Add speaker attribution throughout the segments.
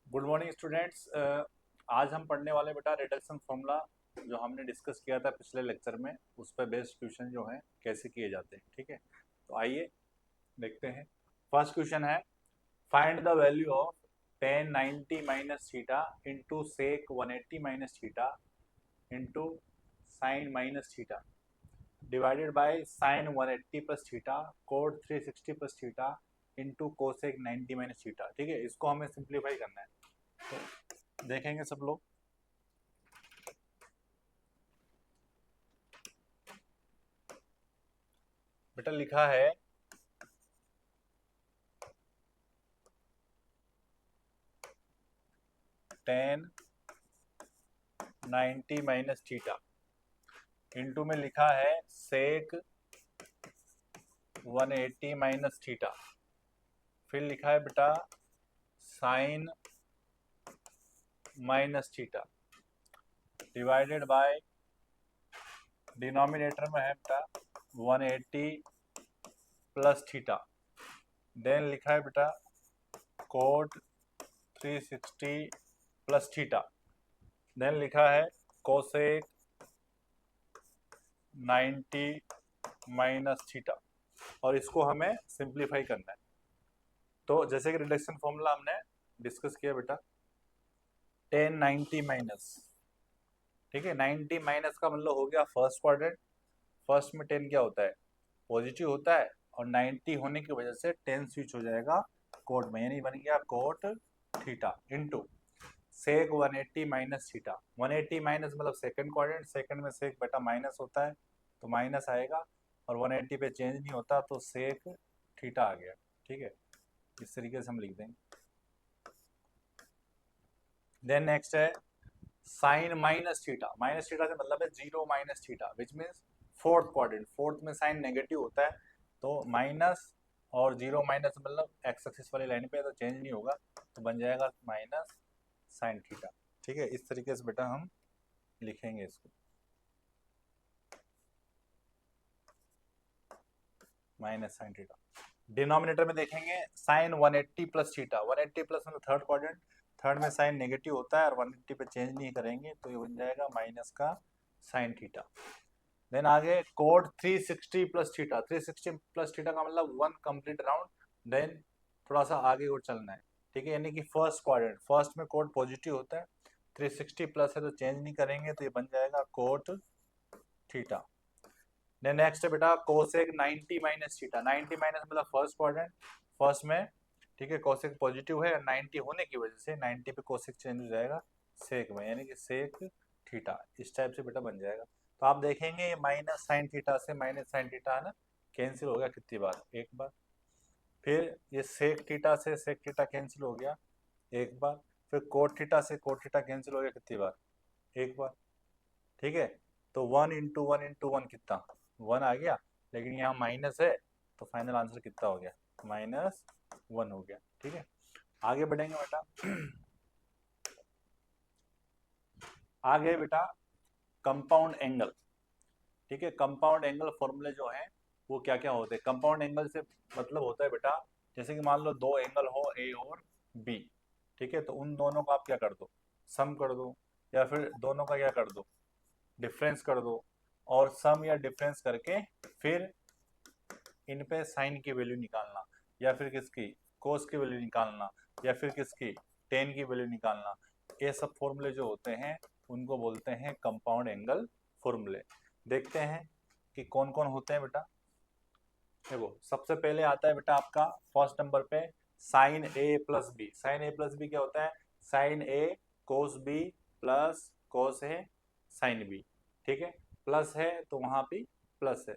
Speaker 1: Good morning students. आज हम पढ़ने वाले बेटा रिडक्शन फॉर्मूला जो हमने डिस्कस किया था पिछले लेक्चर में, उस पर बेस्ड क्वेश्चन जो है कैसे किए जाते हैं। ठीक है, तो आइए देखते हैं। फर्स्ट क्वेश्चन है, find the value of tan 90 minus theta into sec 180 minus theta into sine minus theta divided by sine 180 plus theta cos 360 plus theta into cosec 90 minus theta. ठीक है, इसको हमें सिंप्लीफाई करना है, तो देखेंगे सब लोग। बेटा लिखा है tan 90 माइनस थीटा इंटू में लिखा है सेक 180 माइनस थीटा, फिर लिखा है बेटा sine minus theta divided by denominator में है बेटा 180 प्लस थीटा, देन लिखा है बेटा कोट 360 प्लस थीटा, देन लिखा है कोसेक 90 माइनस थीटा, और इसको हमें सिंप्लीफाई करना है। तो जैसे कि रिडक्शन फॉर्मूला हमने डिस्कस किया बेटा, tan 90 माइनस, ठीक है, 90 माइनस का मतलब हो गया फर्स्ट क्वाड्रेंट। फर्स्ट में 10 क्या होता है, पॉजिटिव होता है, और 90 होने की वजह से 10 स्विच हो जाएगा कोट में, यानी बन गया cot theta into sec 180 minus theta. 180 minus मतलब सेकंड क्वाड्रेंट, सेकंड में सेक बेटा माइनस होता है तो माइनस आएगा, और 180 पे चेंज नहीं होता तो सेक थीटा आ गया। ठीक है, इस तरीके से हम लिख देंगे। देन नेक्स्ट है sine minus theta. Minus theta से मतलब है zero minus theta, which means fourth quadrant. Fourth में साइन नेगेटिव होता है, तो माइनस और जीरो माइनस मतलब एक्स एक्सिस वाली लाइन पे, तो चेंज नहीं होगा, तो बन जाएगा माइनस साइन थीटा। ठीक है, इस तरीके से बेटा हम लिखेंगे इसको, माइनस साइन थीटा। डिनोमिनेटर में देखेंगे साइन 180 प्लस थीटा, 180 प्लस मतलब थर्ड क्वाड्रेंट, थर्ड में साइन नेगेटिव होता है और 180 पे चेंज नहीं करेंगे, तो ये बन जाएगा माइनस का साइन थीटा। देन आगे code 360 plus theta, 360 plus theta का मतलब वन कंप्लीट राउंड, देन थोड़ा सा आगे और चलना है। ठीक है, यानी कि फर्स्ट क्वाड्रेंट, फर्स्ट में कोड पॉजिटिव होता है, 360 प्लस है तो चेंज नहीं करेंगे, तो ये बन जाएगा कोट थीटा। देन नेक्स्ट है बेटा कोसेक 90 माइनस थीटा। 90 माइनस मतलब फर्स्ट क्वाड्रेंट, फर्स्ट में, ठीक है, कोसेक पॉजिटिव है, 90 होने की वजह से 90 पे कोसेक चेंज हो जाएगा सेक में, यानी कि सेक थीटा। इस टाइप से बेटा बन जाएगा। तो आप देखेंगे माइनस साइन थीटा से माइनस साइन थीटा है ना, कैंसिल हो गया कितनी बार, एक बार। फिर ये सेक थीटा से सेक थीटा कैंसिल हो गया एक बार। फिर कोट थीटा से कोट थीटा कैंसिल हो गया कितनी बार, एक बार। ठीक है, तो वन इंटू वन कितना, वन आ गया, लेकिन यहाँ माइनस है, तो फाइनल आंसर कितना हो गया, माइनस वन हो गया। ठीक है, आगे बढ़ेंगे बेटा। आगे बेटा कंपाउंड एंगल। ठीक है, कंपाउंड एंगल फॉर्मूले जो है वो क्या क्या होते हैं। कंपाउंड एंगल से मतलब होता है बेटा, जैसे कि मान लो दो एंगल हो ए और बी, ठीक है, तो उन दोनों को आप क्या कर दो, सम कर दो, या फिर दोनों का क्या कर दो, डिफरेंस कर दो, और सम या डिफरेंस करके फिर इन पे साइन की वैल्यू निकालना, या फिर किसकी कोस की वैल्यू निकालना, या फिर किसकी टेन की वैल्यू निकालना। ये सब फॉर्मूले जो होते हैं उनको बोलते हैं कंपाउंड एंगल फॉर्मूले। देखते हैं कि कौन कौन होते हैं बेटा। देखो सबसे पहले आता है बेटा आपका फर्स्ट नंबर पे साइन ए प्लस बी। साइन ए प्लस बी क्या होता है, sign A cos B plus cos है साइन बी। ठीक है, प्लस है तो वहां पे प्लस है।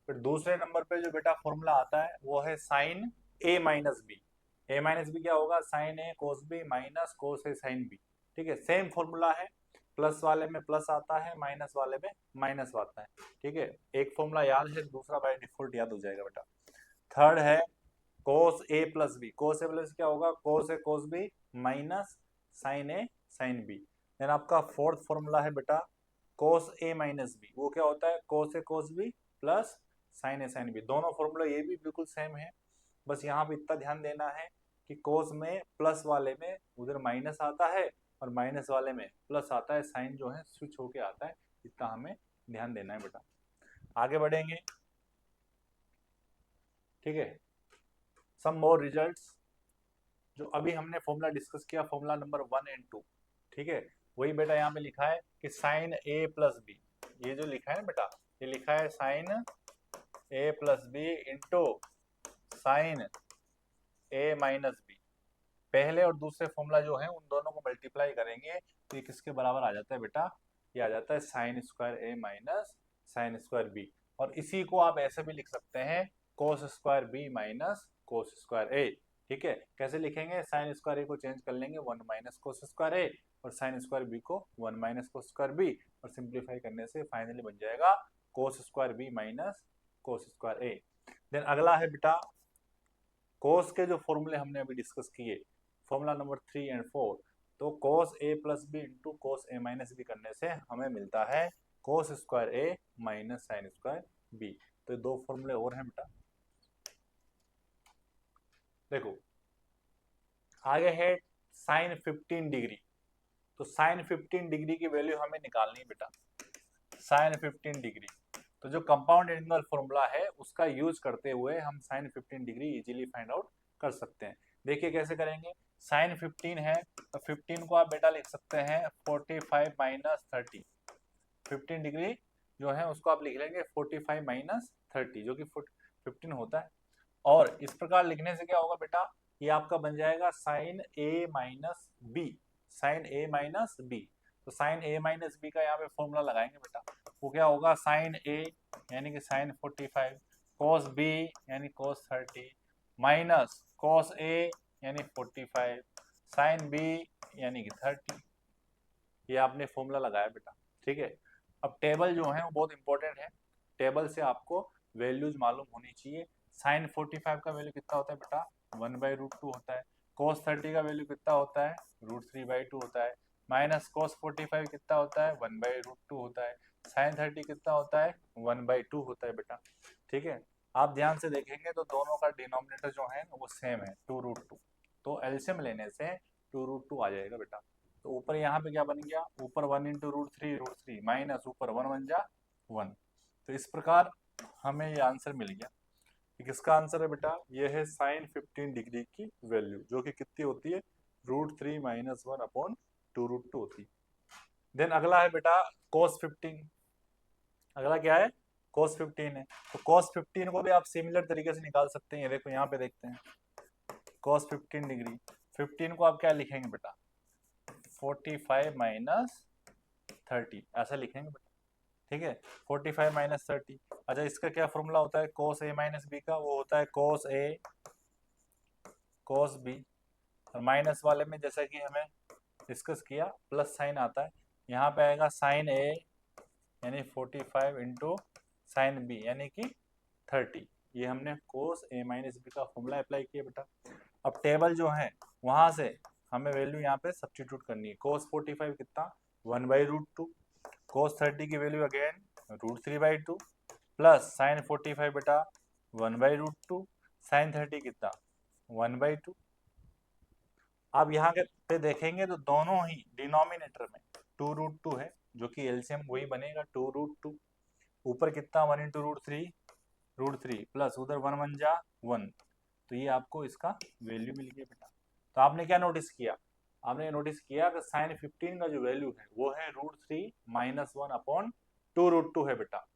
Speaker 1: फिर दूसरे नंबर पे जो बेटा फॉर्मूला आता है वो है sign A minus B. A minus B क्या होगा, sign A cos B minus cos A sine B. ठीक है, सेम फॉर्मूला है, प्लस वाले में प्लस आता है, माइनस वाले में माइनस आता है। ठीक है, एक फॉर्मूला याद है, दूसरा बाय डिफॉल्ट याद हो जाएगा बेटा। थर्ड है कोस ए प्लस बी। कोस ए प्लस क्या होगा, कोस A cos B minus sine A sine B. Then आपका फोर्थ फॉर्मूला है बेटा कोस ए माइनस बी। वो क्या होता है, कोस A cos B plus sign A sine B. दोनों फॉर्मूला ये भी बिल्कुल सेम है, बस यहाँ पे इतना ध्यान देना है कि कोस में प्लस वाले में उधर माइनस आता है और माइनस वाले में प्लस आता है, साइन जो है स्विच होके आता है, इतना हमें ध्यान देना है बेटा। आगे बढ़ेंगे, ठीक है। सम मोर रिजल्ट्स, जो अभी हमने फॉर्मूला डिस्कस किया, फॉर्मूला नंबर 1 एंड 2, ठीक है, वही बेटा यहाँ पे लिखा है कि साइन ए प्लस बी, ये जो लिखा है बेटा, ये लिखा है sign A plus B into sine A minus B. पहले और दूसरे फॉर्मूला जो है उन दोनों को मल्टीप्लाई करेंगे तो ये किसके बराबर आ जाता है बेटा, ये आ जाता है sine square A minus sine square B. और इसी को आप ऐसे भी लिख सकते हैं cos square B minus cos square A, ठीक है। कैसे लिखेंगे, साइन स्क्वायर ए को चेंज कर लेंगे 1 माइनस कोस स्क्वायर ए और साइन स्क्वायर बी को 1 माइनस कोस स्क्वायर बी, और सिंप्लीफाई करने से फाइनली बन जाएगा cos square B minus cos square A. Then अगला है बेटा कोस के जो फॉर्मूले हमने अभी डिस्कस किए, फॉर्मूला नंबर 3 एंड 4, तो कोस ए प्लस बी इंटू कोस ए माइनस बी करने से हमें मिलता है कोस square A minus sine square B. तो दो फॉर्मूले और हैं बेटा। देखो आगे है साइन 15 डिग्री, तो साइन 15 डिग्री की वैल्यू हमें निकालनी है बेटा। साइन 15 डिग्री, तो जो कंपाउंड एंगल फॉर्मूला है उसका यूज करते हुए हम sine 15 degree easily find out कर सकते हैं। देखिए कैसे करेंगे, साइन 15 है तो 15 को आप बेटा लिख सकते हैं 45 माइनस 30। 15 डिग्री जो है उसको आप लिख लेंगे 45 माइनस 30, जो कि 15 होता है। और इस प्रकार लिखने से क्या होगा बेटा, ये आपका बन जाएगा sine A minus B, sign A minus B. तो साइन ए माइनस बी का यहाँ पे फॉर्मूला लगाएंगे बेटा, वो क्या होगा, साइन ए यानी कि साइन 45, कॉस बी यानी कॉस 30, माइनस कॉस ए यानी 45, साइन बी यानी कि 30। ये आपने फॉर्मूला लगाया बेटा, ठीक है। अब टेबल जो है वो बहुत इंपॉर्टेंट है, टेबल से आपको वैल्यूज मालूम होनी चाहिए। साइन 45 का वैल्यू कितना होता है बेटा, 1/√2 होता है। cos 30 का वैल्यू कितना होता है, √3/2 होता है। माइनस cos 45 कितना होता है, 1/√2 होता है। साइन 30 कितना होता है, 1/2 होता है बेटा, ठीक है। आप ध्यान से देखेंगे तो दोनों का डिनोमिनेटर जो है वो सेम है 2√2, तो एलसीएम लेने से 2√2 आ जाएगा बेटा। तो ऊपर यहाँ पे क्या बन गया, ऊपर 1 इंटू √3 माइनस ऊपर 1 1 जा 1। तो इस प्रकार हमें ये आंसर मिल गया। किसका आंसर है बेटा, ये है साइन 15 डिग्री की वैल्यू, जो कि कितनी होती है, √3 माइनस 1/2√2 होती है। देन अगला है बेटा cos 15, अगला क्या है, cos 15 है। तो cos 15 को भी आप सिमिलर तरीके से निकाल सकते हैं। देखो यहाँ पे देखते हैं, cos 15 डिग्री, 15 को आप क्या लिखेंगे बेटा, 45 माइनस 30 ऐसा लिखेंगे बेटा, ठीक है। 45 माइनस 30। अच्छा इसका क्या फॉर्मूला होता है, cos a माइनस बी का, वो होता है cos a cos b, और माइनस वाले में जैसा कि हमें डिस्कस किया प्लस साइन आता है, यहाँ पे आएगा साइन a यानी 45 इंटू साइन b यानी कि 30। ये हमने cos a माइनस बी का फॉर्मूला अप्लाई किया बेटा। अब टेबल जो है वहां से हमें वैल्यू यहाँ पे सब्स्टिट्यूट करनी है। cos 45 कितना, 1/√2, cos 30 की वैल्यू अगेन √3/2 प्लस साइन 45 बेटा 1/√2, साइन 30 कितना 1/2। अब यहाँ पे देखेंगे तो दोनों ही डिनोमिनेटर में 2√2 है, जो कि एलसीएम वही बनेगा 2√2। ऊपर कितना 1 इंटू √3 प्लस उधर 1 1 जा 1, तो ये आपको इसका वैल्यू मिल गया बेटा। तो आपने क्या नोटिस किया, आपने नोटिस किया कि साइन 15 का जो वैल्यू है वो है √3 माइनस 1/2√2 है बेटा,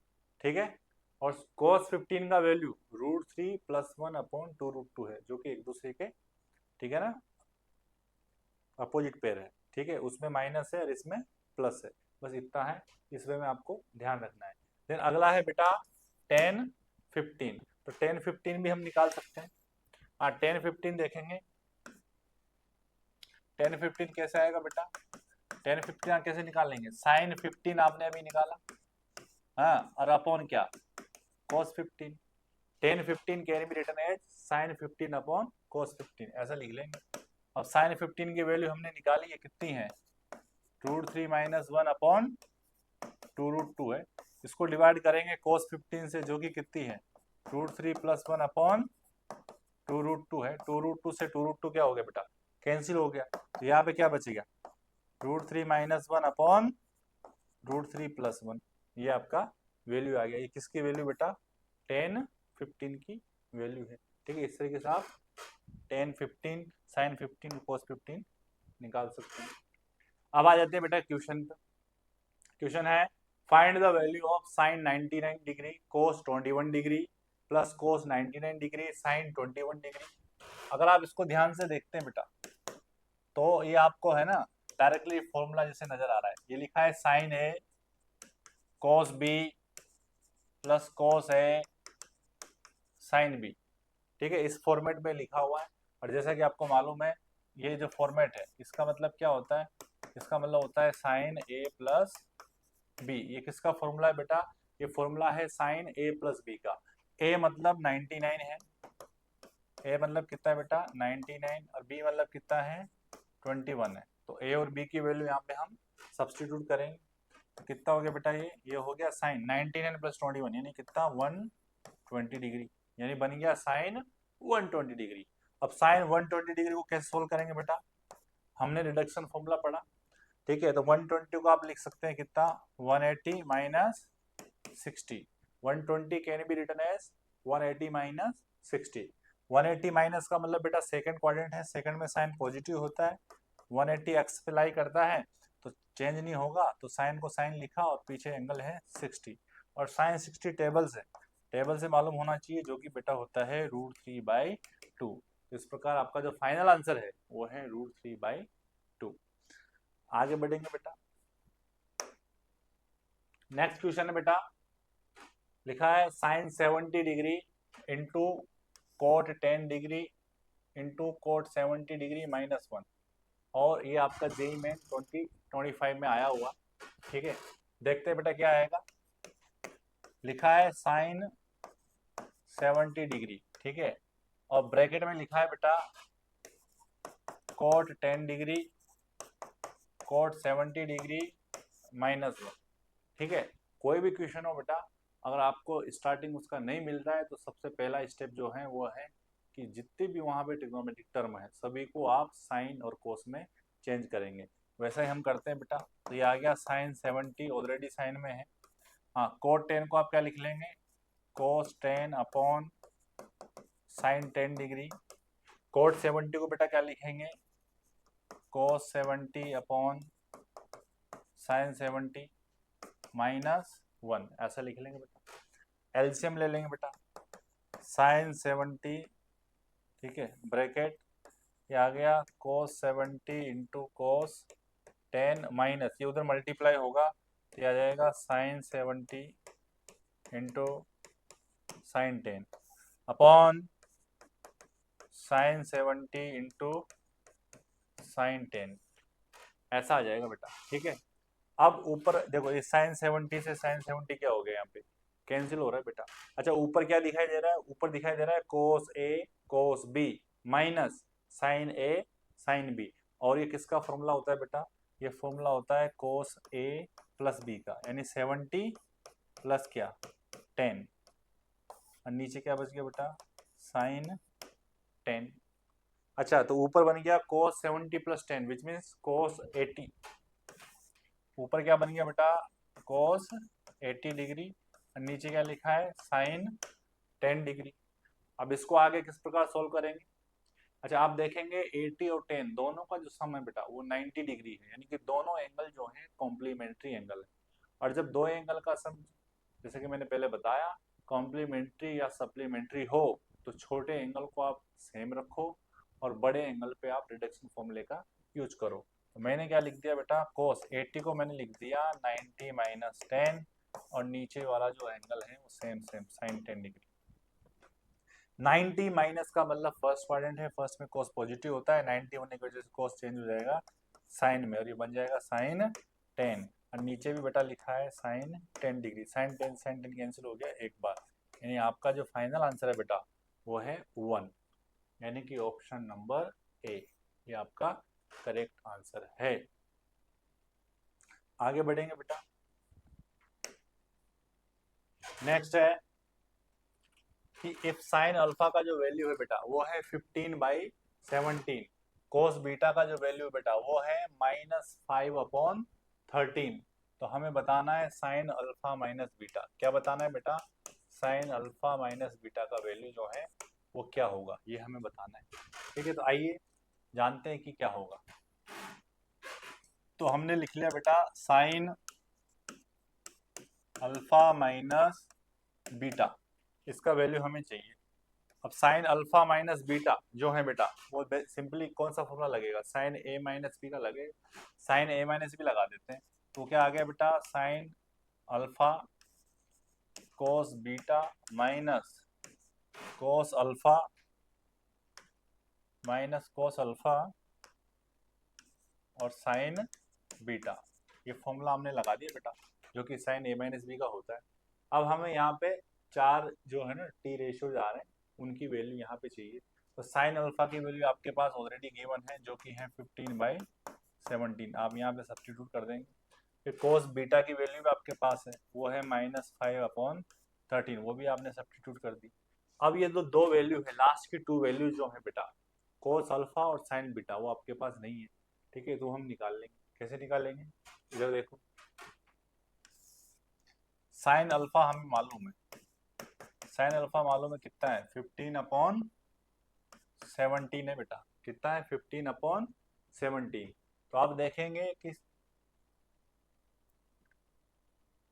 Speaker 1: ठीक है। और cos 15 का वैल्यू √3 प्लस 1/2√2 है, जो कि एक दूसरे के, ठीक है ना, अपोजिट पेयर है, ठीक है। उसमें माइनस है और इसमें प्लस है, बस इतना है, इस वे में आपको ध्यान रखना है। देन अगला है बेटा tan 15, तो tan 15 भी हम निकाल सकते हैं। tan 15 देखेंगे, tan 15 कैसे आएगा बेटा, tan 15 कैसे निकालेंगे, साइन 15 आपने अभी निकाला, हाँ, और अपॉन क्या, cos 15, tan 15 can be written as sin 15 upon cos 15, ऐसा लिख लेंगे। अब साइन 15 की वैल्यू हमने निकाली है, कितनी है, √3 माइनस 1/2√2 है। इसको डिवाइड करेंगे cos 15 से, जो कि कितनी है, √3 प्लस 1/2√2 2√2 है, 2√2 से 2√2 क्या हो गया बेटा, कैंसिल हो गया। तो यहाँ पे क्या बचेगा, √3 - 1 अपॉन √3 + 1, ये आपका वैल्यू आ गया। ये किसकी वैल्यू बेटा, 10, 15 की वैल्यू है। ठीक है, इस तरीके से आप 10, 15, sin 15, cos 15 निकाल सकते हैं। अब आ जाते हैं बेटा क्वेश्चन पे। क्वेश्चन है find the value of sin 99 degree cos 21 degree plus cos 99 degree sin 21 degree. अगर आप इसको ध्यान से देखते हैं बेटा, तो ये आपको है ना डायरेक्टली फॉर्मूला जैसे नजर आ रहा है। ये लिखा है sin A cos B plus cos A sin B। ठीक है, इस फॉर्मेट में लिखा हुआ है। और जैसा कि आपको मालूम है, ये जो फॉर्मेट है इसका मतलब क्या होता है, इसका मतलब होता है sin A प्लस बी। ये किसका फॉर्मूला है बेटा, ये फॉर्मूला है sin A प्लस बी का। A मतलब 99 है, A मतलब कितना है बेटा 99, और B मतलब कितना है 21 है। तो A और B की वैल्यू यहाँ पे हम सब्सटीट्यूट करेंगे। तो कितना हो गया बेटा, ये हो गया sin 99 प्लस 21 यानी कितना 120 डिग्री, यानी बन गया sin 120 डिग्री। अब sin 120 डिग्री को कैसे सोल्व करेंगे बेटा, हमने रिडक्शन फॉर्मूला पढ़ा। ठीक है, तो 120 को आप लिख सकते हैं कितना 180 minus 60। 120 can be written as 180 minus 60। 180 minus का मतलब बेटा सेकंड क्वाड्रेंट है, सेकंड में साइन पॉजिटिव होता है, 180 एक्स पे लाई करता है तो चेंज नहीं होगा, तो साइन को साइन लिखा और पीछे एंगल है 60, और साइन 60 टेबल से मालूम होना चाहिए, जो कि बेटा होता है √3/2। इस प्रकार आपका जो फाइनल आंसर है वो है √3/2। आगे बढ़ेंगे बेटा, नेक्स्ट क्वेश्चन है बेटा, लिखा है sin 70 degree into cot 10 degree into cot 70 degree -1, और ये आपका जेई में 2025 में आया हुआ। ठीक है, देखते हैं बेटा क्या आएगा। लिखा है sin 70 डिग्री, ठीक है, और ब्रैकेट में लिखा है बेटा cot 10 डिग्री cot 70 डिग्री -1। ठीक है, कोई भी क्वेश्चन हो बेटा, अगर आपको स्टार्टिंग उसका नहीं मिल रहा है तो सबसे पहला स्टेप जो है वो है कि जितने भी वहाँ पे ट्रिग्नोमेट्रिक टर्म है सभी को आप साइन और कोस में चेंज करेंगे। वैसा ही हम करते हैं बेटा। तो ये आ गया sin 70 ऑलरेडी साइन में है। हाँ, cot 10 को आप क्या लिख लेंगे, cos 10 upon sin 10 degree. cot 70 को बेटा क्या लिखेंगे, cos 70 अपॉन sin 70 -1, ऐसा लिख लेंगे बेटा। एलसीएम ले लेंगे बेटा, sin 70, ठीक है, ब्रैकेट ये आ गया cos 70 इंटू cos 10 माइनस ये उधर मल्टीप्लाई होगा तो ये आ जाएगा sin 70 into sin 10 upon sin 70 into sin 10, ऐसा आ जाएगा बेटा। ठीक है, अब ऊपर देखो ये sin 70 से sin 70 क्या हो गया, यहाँ पे कैंसिल हो रहा है बेटा। अच्छा, ऊपर क्या दिखाई दे रहा है, ऊपर दिखाई दे रहा है cos A cos B minus sin A sin B, और ये किसका फॉर्मूला होता है बेटा, ये फॉर्मूला होता है cos A प्लस B का, यानी 70 प्लस क्या 10, और नीचे क्या बच गया बेटा sin 10। अच्छा, तो ऊपर बन गया cos 70 plus 10 which means cos 80। ऊपर क्या बन गया बेटा cos 80 डिग्री, और नीचे क्या लिखा है sin 10 डिग्री। अब इसको आगे किस प्रकार सोल्व करेंगे। अच्छा, आप देखेंगे 80 और 10 दोनों का जो सम है बेटा वो 90 डिग्री है, यानी कि दोनों एंगल जो है कॉम्प्लीमेंट्री एंगल है। और जब दो एंगल का सम, जैसे कि मैंने पहले बताया, कॉम्प्लीमेंट्री या सप्लीमेंट्री हो तो छोटे एंगल को आप सेम रखो और बड़े एंगल पे आप रिडक्शन फॉर्मूले का यूज करो। तो मैंने क्या लिख दिया बेटा, cos 80 को मैंने लिख दिया 90 - 10, और नीचे वाला जो एंगल है वो सेम sin 10 डिग्री। 90 माइनस का मतलब फर्स्ट क्वाड्रेंट है, फर्स्ट में cos पॉजिटिव होता है, 90 होने की वजह से cos चेंज हो जाएगा साइन में, और ये बन जाएगा sin 10, और नीचे भी बेटा लिखा है sin 10 डिग्री। sin 10 कैंसिल हो गया एक बार, यानी आपका जो फाइनल आंसर है बेटा वो है 1, यानी कि ऑप्शन नंबर ए ये आपका करेक्ट आंसर है। आगे बढ़ेंगे बेटा, नेक्स्ट है कि इफ साइन अल्फा का जो वैल्यू है बेटा वो है 15/17, कोस बीटा का जो वैल्यू है बेटा वो है -5/13। तो हमें बताना है साइन अल्फा माइनस बीटा। क्या बताना है बेटा? साइन अल्फा माइनस बीटा का वैल्यू जो है वो क्या होगा, ये हमें बताना है। ठीक है, तो आइए जानते हैं कि क्या होगा। तो हमने लिख लिया बेटा साइन अल्फा माइनस बीटा, इसका वैल्यू हमें चाहिए। अब साइन अल्फा माइनस बीटा जो है बेटा वो सिंपली कौन सा फॉर्मूला लगेगा? साइन ए माइनस बी का लगेगा। साइन ए माइनस बी लगा देते हैं। तो क्या आ गया बेटा? Sign alpha cos beta minus cos alpha minus cos alpha और साइन बीटा, ये फॉर्मूला हमने लगा दिया बेटा, जो कि साइन ए माइनस बी का होता है। अब हमें यहाँ पे चार जो है ना टी रेशियोज आ रहे हैं, उनकी वैल्यू यहाँ पे चाहिए। तो साइन अल्फा की वैल्यू आपके पास ऑलरेडी गिवन है, जो कि है 15/17। आप यहाँ पे सब्स्टिट्यूट कर देंगे। फिर कोस बीटा की वैल्यू भी आपके पास है, वो है -5/13, वो भी आपने सब्स्टिट्यूट कर दी। अब ये जो दो वैल्यू है, लास्ट की टू वैल्यू जो है बेटा, कोस अल्फा और साइन बीटा, वो आपके पास नहीं है। ठीक है, तो हम निकाल लेंगे। कैसे निकालेंगे? इधर देखो, साइन अल्फा हमें मालूम है, साइन अल्फा मालूम है कितना है? 15/17 है बेटा। कितना है? 15/17। तो आप देखेंगे कि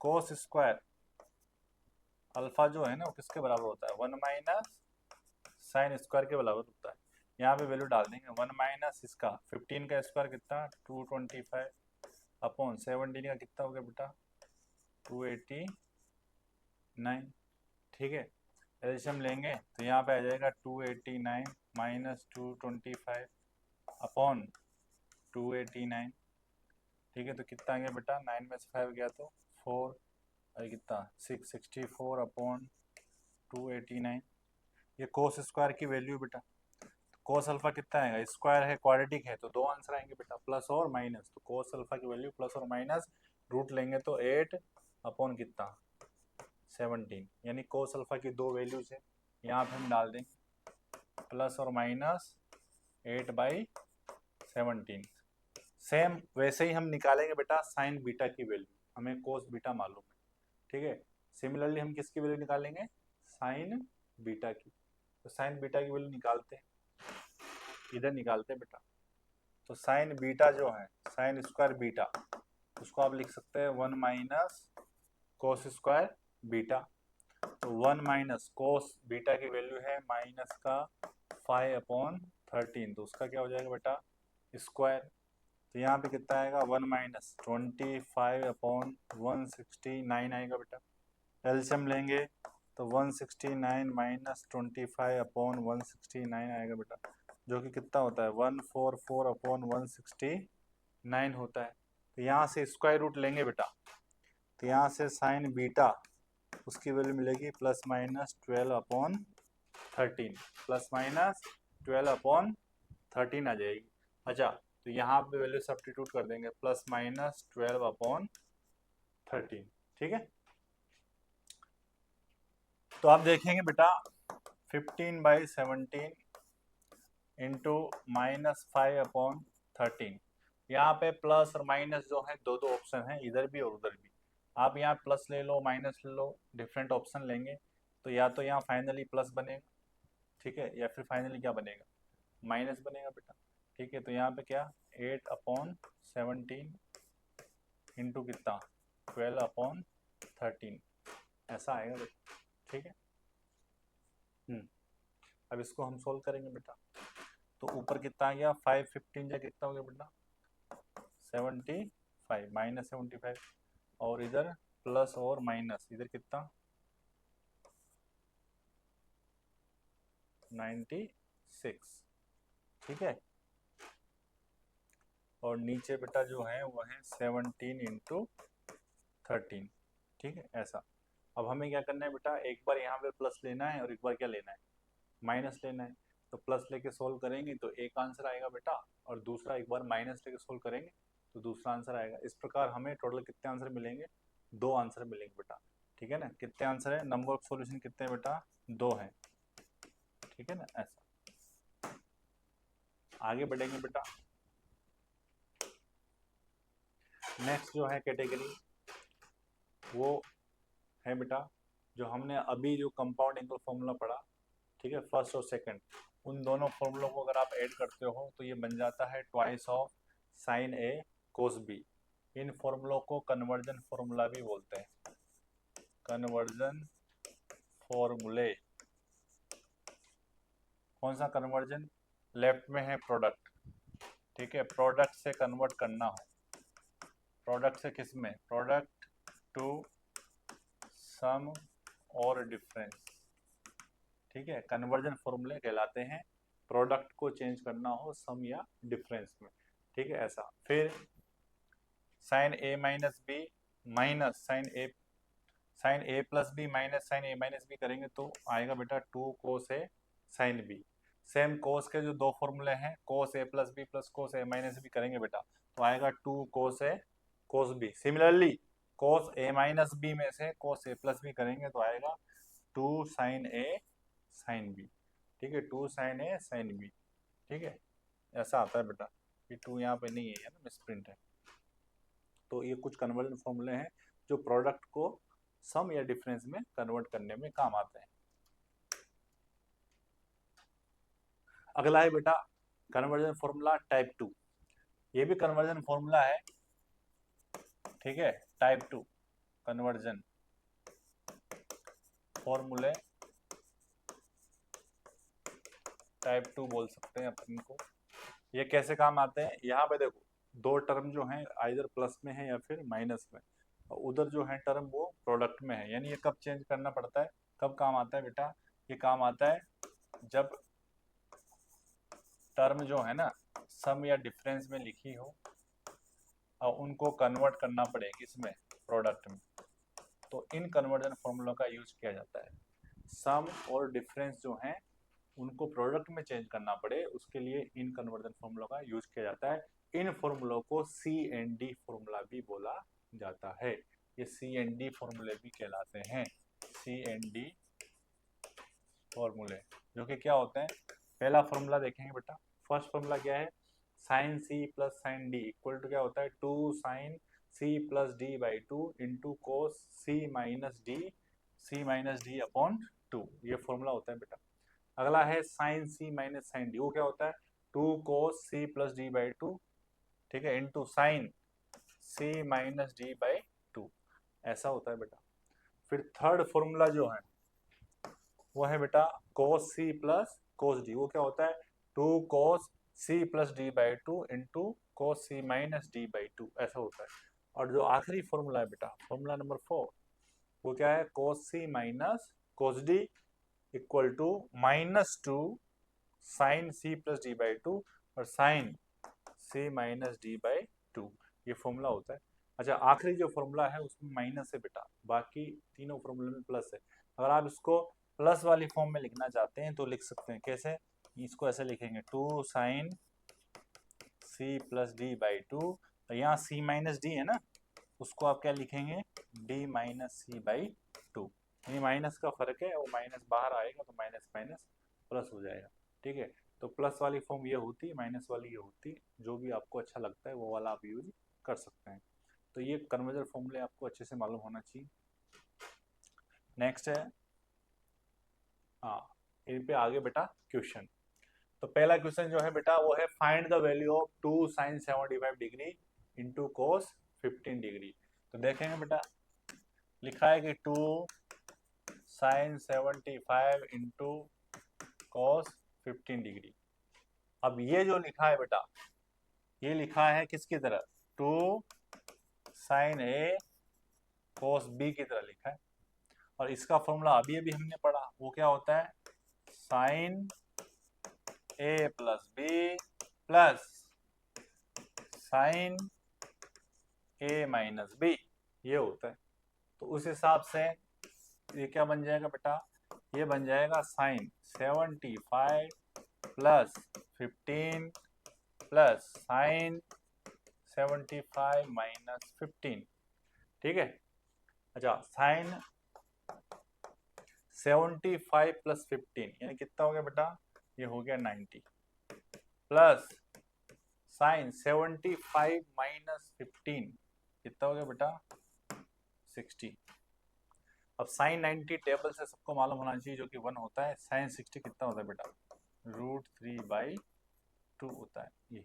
Speaker 1: कोस स्क्वायर अल्फा जो है ना वो किसके बराबर होता है? 1 माइनस साइन स्क्वायर के बराबर होता है। यहाँ पे वैल्यू डाल देंगे। 1 माइनस इसका 15 का स्क्वायर कितना? 225/17 का कितना हो गया बेटा? 289। ठीक है, एल्शियम लेंगे तो यहाँ पे आ जाएगा 289 माइनस 225/289। ठीक है, तो कितना आ गया बेटा? 9 में से 5 गया तो 4, और कितना 664/289। ये कोस स्क्वायर की वैल्यू बेटा। कोस अल्फा कितना आएगा? स्क्वायर है, क्वाड्रेटिक है, तो दो आंसर आएंगे बेटा, प्लस और माइनस। तो कोस अल्फा की वैल्यू प्लस और माइनस रूट लेंगे तो 8/कितना 17, यानी कोस अल्फा की दो वैल्यूज है, यहाँ पे हम डाल देंगे प्लस और माइनस 8/17। सेम वैसे ही हम निकालेंगे बेटा साइन बीटा की वैल्यू, हमें कोस बीटा मालूम है। ठीक है, सिमिलरली हम किसकी वैल्यू निकालेंगे? साइन बीटा की। तो साइन बीटा की वैल्यू निकालते हैं, इधर निकालते हैं बेटा। तो साइन बीटा जो है, साइन स्क्वायर बीटा, उसको आप लिख सकते हैं 1 माइनस कोस स्क्वायर बीटा। तो 1 माइनस कोस बीटा की वैल्यू है माइनस का 5/13, तो उसका क्या हो जाएगा बेटा? स्क्वायर। तो यहाँ पे कितना आएगा? 1 माइनस 25/169 आएगा बेटा। एलसीएम लेंगे तो 169 माइनस 25/169 आएगा बेटा, जो कि कितना होता है? 144/169 होता है। तो यहाँ से स्क्वायर रूट लेंगे बेटा, तो यहाँ से साइन बीटा उसकी वैल्यू मिलेगी ±12/13, ±12/13 आ जाएगी। अच्छा, तो यहाँ पे वैल्यू सब्स्टिट्यूट कर देंगे +-12/13। ठीक है, तो आप देखेंगे बेटा 15/17 इंटू -5/13, यहाँ पे प्लस और माइनस जो है दो दो ऑप्शन है, इधर भी और उधर भी। आप यहाँ प्लस ले लो माइनस ले लो, डिफरेंट ऑप्शन लेंगे तो या तो यहाँ फाइनली प्लस बनेगा, ठीक है, या फिर फाइनली क्या बनेगा? माइनस बनेगा बेटा। ठीक है, तो यहाँ पे क्या 8/17 इंटू कितना 12/13 ऐसा आएगा बेटा। ठीक है, अब इसको हम सोल्व करेंगे बेटा। तो ऊपर कितना आ गया? 515 जा कितना हो गया बेटा? 75 -75, और इधर प्लस और माइनस, इधर कितना 96। ठीक है, और नीचे बेटा जो है वो है 17/13। ठीक है, ऐसा। अब हमें क्या करना है बेटा? एक बार यहाँ पे प्लस लेना है और एक बार क्या लेना है? माइनस लेना है। तो प्लस लेके सोल्व करेंगे तो एक आंसर आएगा बेटा, और दूसरा एक बार माइनस लेके सोल्व करेंगे तो दूसरा आंसर आएगा। इस प्रकार हमें टोटल कितने आंसर मिलेंगे? दो आंसर मिलेंगे बेटा। ठीक है ना, कितने आंसर है? नंबर ऑफ सॉल्यूशन कितने हैं बेटा? 2 है, ठीक है ना, ऐसा। आगे बढ़ेंगे बेटा। नेक्स्ट जो है कैटेगरी वो है बेटा, जो हमने अभी जो कंपाउंड एंगल फॉर्मूला पढ़ा, ठीक है, फर्स्ट और सेकंड, उन दोनों फॉर्मूलों को अगर आप ऐड करते हो तो ये बन जाता है twice of sine A cos B. इन फॉर्मूलों को कन्वर्जन फॉर्मूला भी बोलते हैं, कन्वर्जन फॉर्मूले। कौन सा कन्वर्जन? लेफ्ट में है प्रोडक्ट, ठीक है, प्रोडक्ट से कन्वर्ट करना हो, प्रोडक्ट से किस में? प्रोडक्ट टू सम और डिफरेंस, ठीक है, कन्वर्जन फॉर्मूले कहलाते हैं। प्रोडक्ट को चेंज करना हो सम या डिफरेंस में, ठीक है, ऐसा। फिर sign A minus B minus sine A plus B minus sine A minus B करेंगे तो आएगा बेटा 2 कोस ए साइन बी। सेम कोस के जो दो फॉर्मूले हैं, कोस ए प्लस बी प्लस कोस ए माइनस बी करेंगे बेटा तो आएगा 2 कोस A cos B. Similarly cos A minus B में से कोस ए प्लस बी करेंगे तो आएगा 2 साइन ए साइन बी, ठीक है, 2 साइन ए साइन बी, ठीक है, ऐसा आता है बेटा। ये 2 यहाँ पे नहीं है ना, मिसप्रिंट है। तो ये कुछ कन्वर्जन फॉर्मूले हैं जो प्रोडक्ट को सम या डिफरेंस में कन्वर्ट करने में काम आते हैं। अगला है बेटा कन्वर्जन फॉर्मूला टाइप 2। ये भी कन्वर्जन फॉर्मूला है, ठीक है, टाइप 2 कन्वर्जन फॉर्मूले, टाइप 2 बोल सकते हैं अपन को। ये कैसे काम आते हैं? यहाँ पे देखो दो टर्म जो हैं आइदर प्लस में है या फिर माइनस में, और उधर जो है टर्म वो प्रोडक्ट में है। यानी ये कब चेंज करना पड़ता है, कब काम आता है बेटा? ये काम आता है जब टर्म जो है ना सम या डिफरेंस में लिखी हो और उनको कन्वर्ट करना पड़े किसमें? प्रोडक्ट में। तो इन कन्वर्जन फॉर्मूलों का यूज किया जाता है। सम और डिफरेंस जो हैं उनको प्रोडक्ट में चेंज करना पड़े उसके लिए इन कन्वर्जन फॉर्मूलों का यूज किया जाता है। इन फॉर्मूलों को C&D फॉर्मूला भी बोला जाता है। ये C&D फॉर्मूले भी कहलाते हैं, C&D फॉर्मूले, जो कि क्या होते हैं? पहला फॉर्मूला देखेंगे बेटा, फर्स्ट फॉर्मूला क्या है? Sine C plus sine D equal to क्या होता है? 2 sine C plus D by 2 into cos C minus D upon 2। ये फॉर्मूला होता है बेटा। अगला है sine C minus sine D, वो क्या होता है? 2 cos C plus D by 2, ठीक है, into sine C minus D by 2, ऐसा होता है बेटा। फिर थर्ड फॉर्मूला जो है वो है बेटा cos c plus cos d, वो क्या होता है? 2 cos c plus D by 2 into cos c minus D by 2, ऐसा होता है। और जो आखिरी फॉर्मूला है बेटा, फॉर्मूला नंबर 4, वो क्या है? cos c minus cos d equal to -2 sine c plus D by 2 और sine c minus D by 2, ये फॉर्मूला होता है। अच्छा, आखिरी जो फॉर्मूला है उसमें माइनस है बेटा, बाकी तीनों फॉर्मूले में प्लस है। अगर आप इसको प्लस वाली फॉर्म में लिखना चाहते हैं तो लिख सकते हैं। कैसे? इसको ऐसे लिखेंगे 2 sine C plus D by 2, तो यहाँ सी माइनस डी है ना, उसको आप क्या लिखेंगे? D minus C by 2। ये माइनस का फर्क है, वो माइनस बाहर आएगा तो माइनस माइनस प्लस हो जाएगा, ठीक है। तो प्लस वाली फॉर्म ये होती है, माइनस वाली ये होती है, जो भी आपको अच्छा लगता है वो वाला आप यूज कर सकते हैं। तो ये कन्वर्जन फॉर्मूले आपको अच्छे से मालूम होना चाहिए। नेक्स्ट है, हाँ, इन पे आगे बेटा क्वेश्चन। तो पहला क्वेश्चन जो है बेटा वो है find the value of 2 sine 75 degree into cos 15 degree. तो देखेंगे बेटा, लिखा है कि 2 साइन 75 इंटू कॉस 15 डिग्री। अब ये जो लिखा है बेटा, ये लिखा है किसकी तरह? 2 साइन ए कॉस बी की तरह लिखा है। और इसका फॉर्मूला अभी अभी हमने पढ़ा, वो क्या होता है? Sign A plus B plus sign A minus B, ये होता है। तो उस हिसाब से ये क्या बन जाएगा बेटा? ये बन जाएगा sine 75 plus 15 plus sine 75 minus 15, ठीक है। अच्छा, साइन 75 प्लस 15 यानी कितना हो गया बेटा, ये हो गया 90 प्लस साइन 75 माइनस 15 कितना हो गया बेटा 60। अब साइन 90 टेबल से सबको मालूम होना चाहिए जो कि 1 होता है, साइन 60 कितना होता है बेटा √3/2 होता है ये।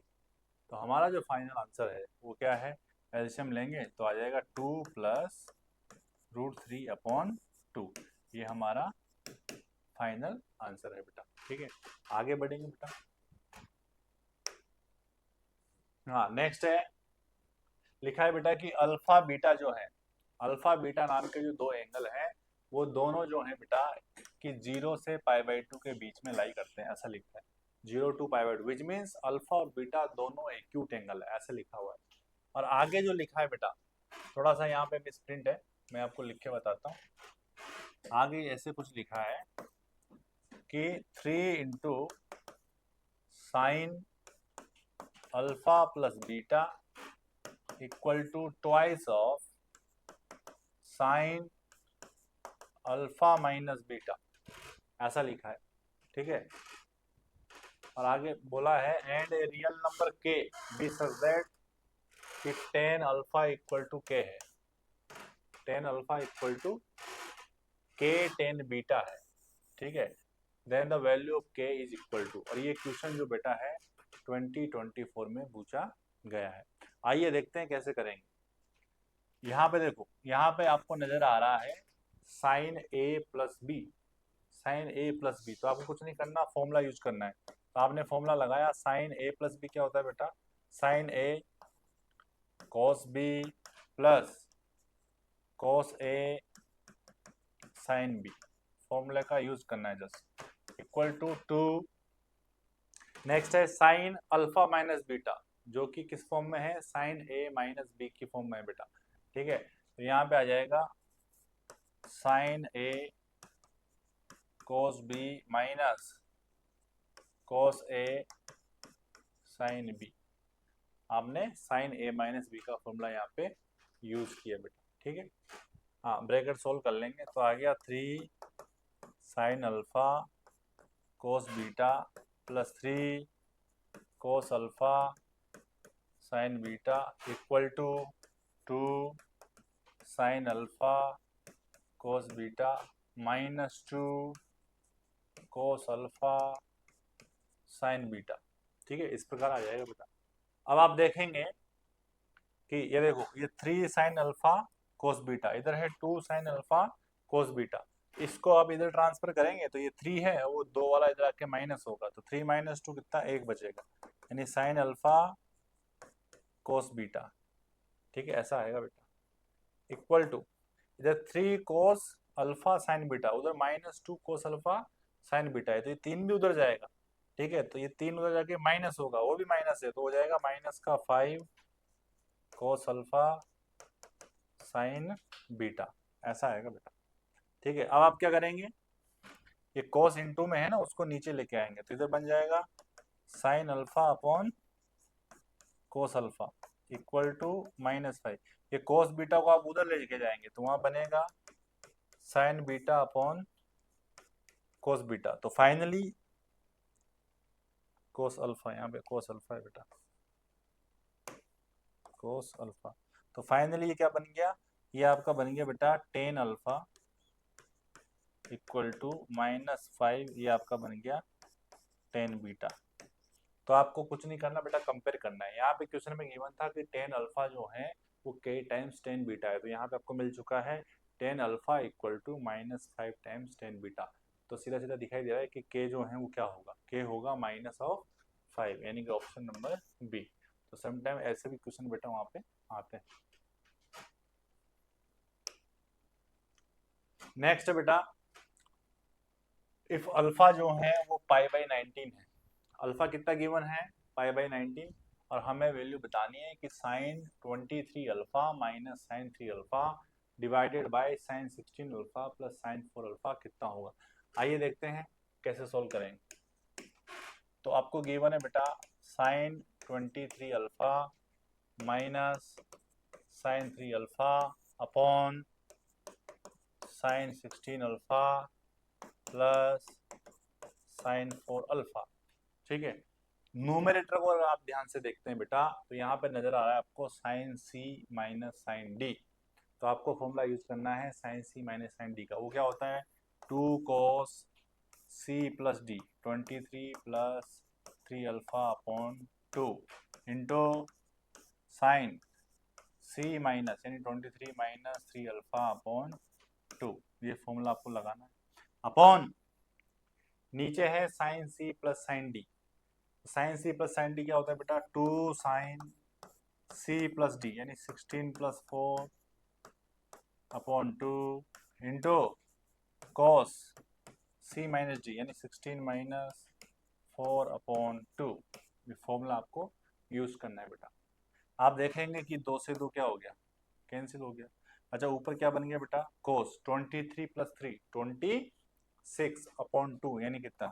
Speaker 1: तो हमारा जो फाइनल आंसर है वो क्या है, एलसीएम लेंगे तो आ जाएगा 2 प्लस √3/2, ये हमारा फाइनल आंसर है बेटा। ठीक है, आगे बढ़ेंगे बेटा। हाँ नेक्स्ट है, लिखा है बेटा कि अल्फा बीटा जो है, अल्फा बीटा नाम के जो दो एंगल हैं वो दोनों जो है बेटा कि 0 से π/2 के बीच में लाई करते हैं, ऐसा लिखा है 0 to π/2 विच मीन्स अल्फा और बीटा दोनों एक्यूट एंगल है, ऐसे लिखा हुआ है। और आगे जो लिखा है बेटा, थोड़ा सा यहाँ पे मिस प्रिंट है, मैं आपको लिख के बताता हूँ। आगे ऐसे कुछ लिखा है कि 3 into sine alpha plus beta equal to twice of sine alpha minus beta, ऐसा लिखा है। ठीक है, और आगे बोला है and a real number K be such that कि tan alpha equal to K है, tan alpha equal to K tan beta है। ठीक है, then the value of K is equal to, और ये क्वेश्चन जो बेटा है 2024 में पूछा गया है। आइए देखते हैं कैसे करेंगे। यहाँ पे देखो, यहाँ पे आपको नजर आ रहा है साइन ए प्लस बी, साइन ए प्लस बी, तो आपको कुछ नहीं करना, फॉर्मूला यूज करना है। तो आपने फॉर्मूला लगाया, साइन ए प्लस बी क्या होता है बेटा, sign A cos B plus cos A sine B, फॉर्मूले का यूज करना है जस्ट, इक्वल टू 2। नेक्स्ट है साइन अल्फा माइनस बीटा, जो कि किस फॉर्म में है, साइन ए माइनस बी की फॉर्म में है बेटा। ठीक है, तो यहाँ पे आ जाएगा sine A cos b minus cos a sin b, आपने साइन ए माइनस बी का फॉर्मूला यहाँ पे यूज किया बेटा। ठीक है, हाँ ब्रैकेट सोल्व कर लेंगे तो आ गया 3 sine alpha cos beta plus 3 cos alpha sine beta equal to 2 sine alpha cos beta minus 2 cos alpha sine beta. ठीक है, इस प्रकार आ जाएगा बेटा। अब आप देखेंगे कि ये देखो, ये 3 साइन अल्फा कोस बीटा, इधर है 2 साइन अल्फा कोस बीटा, इसको आप इधर ट्रांसफर करेंगे तो ये 3 है, वो 2 वाला इधर आके माइनस होगा, तो 3 माइनस 2 कितना, 1 बचेगा, यानी साइन अल्फा कोस बीटा। ठीक है, ऐसा आएगा बेटा, इक्वल टू इधर 3 कोस अल्फा साइन बीटा, उधर minus 2 cos alpha sine beta है, तो ये 3 भी उधर जाएगा। ठीक है, तो ये 3 उधर जाके माइनस होगा, वो भी माइनस है, तो हो जाएगा माइनस का 5 कोस अल्फा साइन बीटा, ऐसा आएगा बेटा। ठीक है, अब आप क्या करेंगे, ये कोस इनटू में है ना, उसको नीचे लेके आएंगे, तो इधर बन जाएगा sine alpha upon cos alpha equal to -5। ये कोस बीटा को आप उधर लेके जाएंगे तो वहां बनेगा sign beta upon cos beta, तो फाइनली कोस अल्फा, यहाँ पे कोस अल्फा है बेटा, कोस अल्फा, तो फाइनली ये क्या बन गया, ये आपका बन गया बेटा टेन अल्फा इक्वल टू -5, ये आपका बन गया टेन बीटा। तो आपको कुछ नहीं करना बेटा, कंपेयर करना है। यहाँ पे क्वेश्चन में गिवन था कि टेन अल्फा जो है वो के टाइम्स टेन बीटा है, तो यहाँ पे आपको मिल चुका है tan alpha equal to -5 times tan beta, तो सीधा सीधा दिखाई दे रहा है कि के जो है वो क्या होगा, के होगा -5, यानी कि ऑप्शन नंबर बी। तो समटाइम ऐसे भी क्वेश्चन बेटा वहाँ पे आते हैं। नेक्स्ट बेटा, इफ अल्फा जो है वो π/19 है, अल्फा कितना गिवन है, π/19, और हमें वैल्यू बतानी है कि sine 23 alpha minus sine 3 alpha divided by sine 16 alpha plus sine 4 alpha कितना होगा। आइए देखते हैं कैसे सोल्व करेंगे। तो आपको गिवन है बेटा sine 23 alpha minus sine 3 alpha upon sine 16 alpha plus sine 4 alpha. ठीक है, न्यूमरेटर को अगर आप ध्यान से देखते हैं बेटा तो यहाँ पे नजर आ रहा है आपको sine C minus sine D. तो आपको फॉर्मूला यूज करना है sine C minus sine D का। वो क्या होता है, 2 cos C plus D, 23 plus 3 alpha upon 2 into sine C minus यानी 23 माइनस 3 अल्फा अपॉन 2। ये फॉर्मूला आपको लगाना है। अपॉन नीचे है sine C plus sine D. Sine C plus sine D क्या होता है बेटा, 2 साइन सी प्लस डी यानी 16 प्लस 4 अपॉन 2 इंटू कॉस सी माइनस डी यानी 16 माइनस 4 अपॉन 2। ये फॉर्मूला आपको यूज करना है बेटा। आप देखेंगे कि 2 से 2 क्या हो गया, कैंसिल हो गया। अच्छा ऊपर क्या बन गया बेटा, कोस 23 प्लस 3 26 अपॉन 2 यानी कितना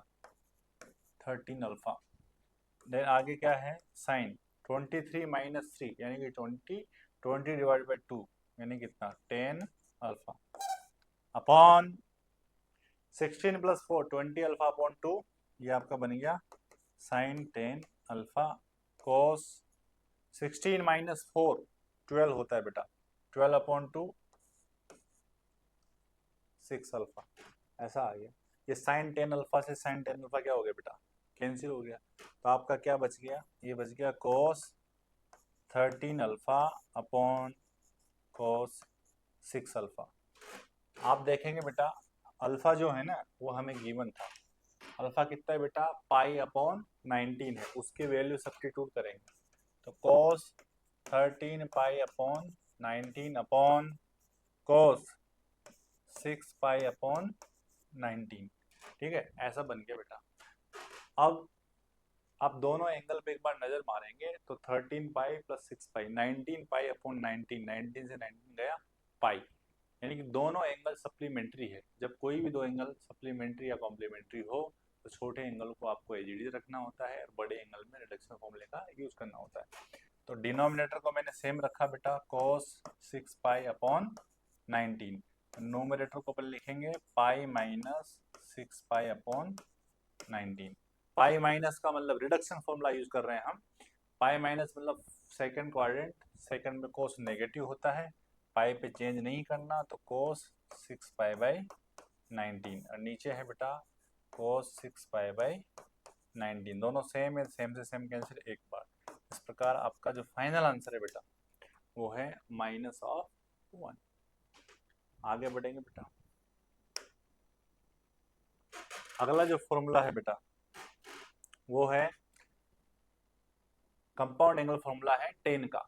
Speaker 1: 13 अल्फा। देन आगे क्या है साइन 23 माइनस 3 यानी कि 20 डिवाइड बाई 2 यानी कितना 10 alpha upon 16 plus 4 20 alpha upon 2। ये आपका बन गया साइन 10 अल्फा कोस 16 माइनस 4 12 होता है बेटा, 12 अपॉन 2 6 अल्फा। ऐसा आ गया। ये साइन 10 अल्फा से साइन 10 अल्फा क्या हो गया बेटा, कैंसिल हो गया। तो आपका क्या बच गया, ये बच गया कोस 13 अल्फा अपॉन कोस 6 अल्फा। आप देखेंगे बेटा अल्फा जो है ना वो हमें गिवन था। अल्फा कितना है बेटा, पाई अपॉन 19 है, उसके वैल्यू सब्स्टिट्यूट करेंगे तो कोस 13 पाई अपॉन 19 अपॉन कोस 6 पाई अपॉन 19। ठीक है, ऐसा बन गया बेटा। अब आप दोनों एंगल पे एक बार नजर मारेंगे तो 13 पाई प्लस 6 पाई 19 पाई अपॉन 19, 19 से 19 गया पाई, यानी कि दोनों एंगल सप्लीमेंट्री है। जब कोई भी दो एंगल सप्लीमेंट्री या कॉम्प्लीमेंट्री हो तो छोटे एंगल को आपको एजीडी रखना होता है और बड़े एंगल में रिडक्शन फॉर्मूले का यूज करना होता है। तो डिनोमिनेटर को मैंने सेम रखा बेटा cos 6 पाई अपॉन 19। नोमिनेटर को अपन लिखेंगे pi minus 6 pi upon 19। Pi minus का मतलब रिडक्शन फॉर्मूला यूज कर रहे हैं हम। पाई माइनस मतलब सेकंड क्वाड्रेंट, सेकंड में कोस नेगेटिव होता है, पाई पे चेंज नहीं करना तो कोस 6 पाई बाई 19 और नीचे है बेटा कोस 6 पाई बाई 19। दोनों सेम है, सेम से सेम कैंसिल एक बार। इस प्रकार आपका जो फाइनल आंसर है बेटा वो है माइनस ऑफ 1। आगे बढ़ेंगे बेटा, अगला जो फॉर्मूला है बेटा वो है कंपाउंड एंगल फॉर्मूला है टेन का।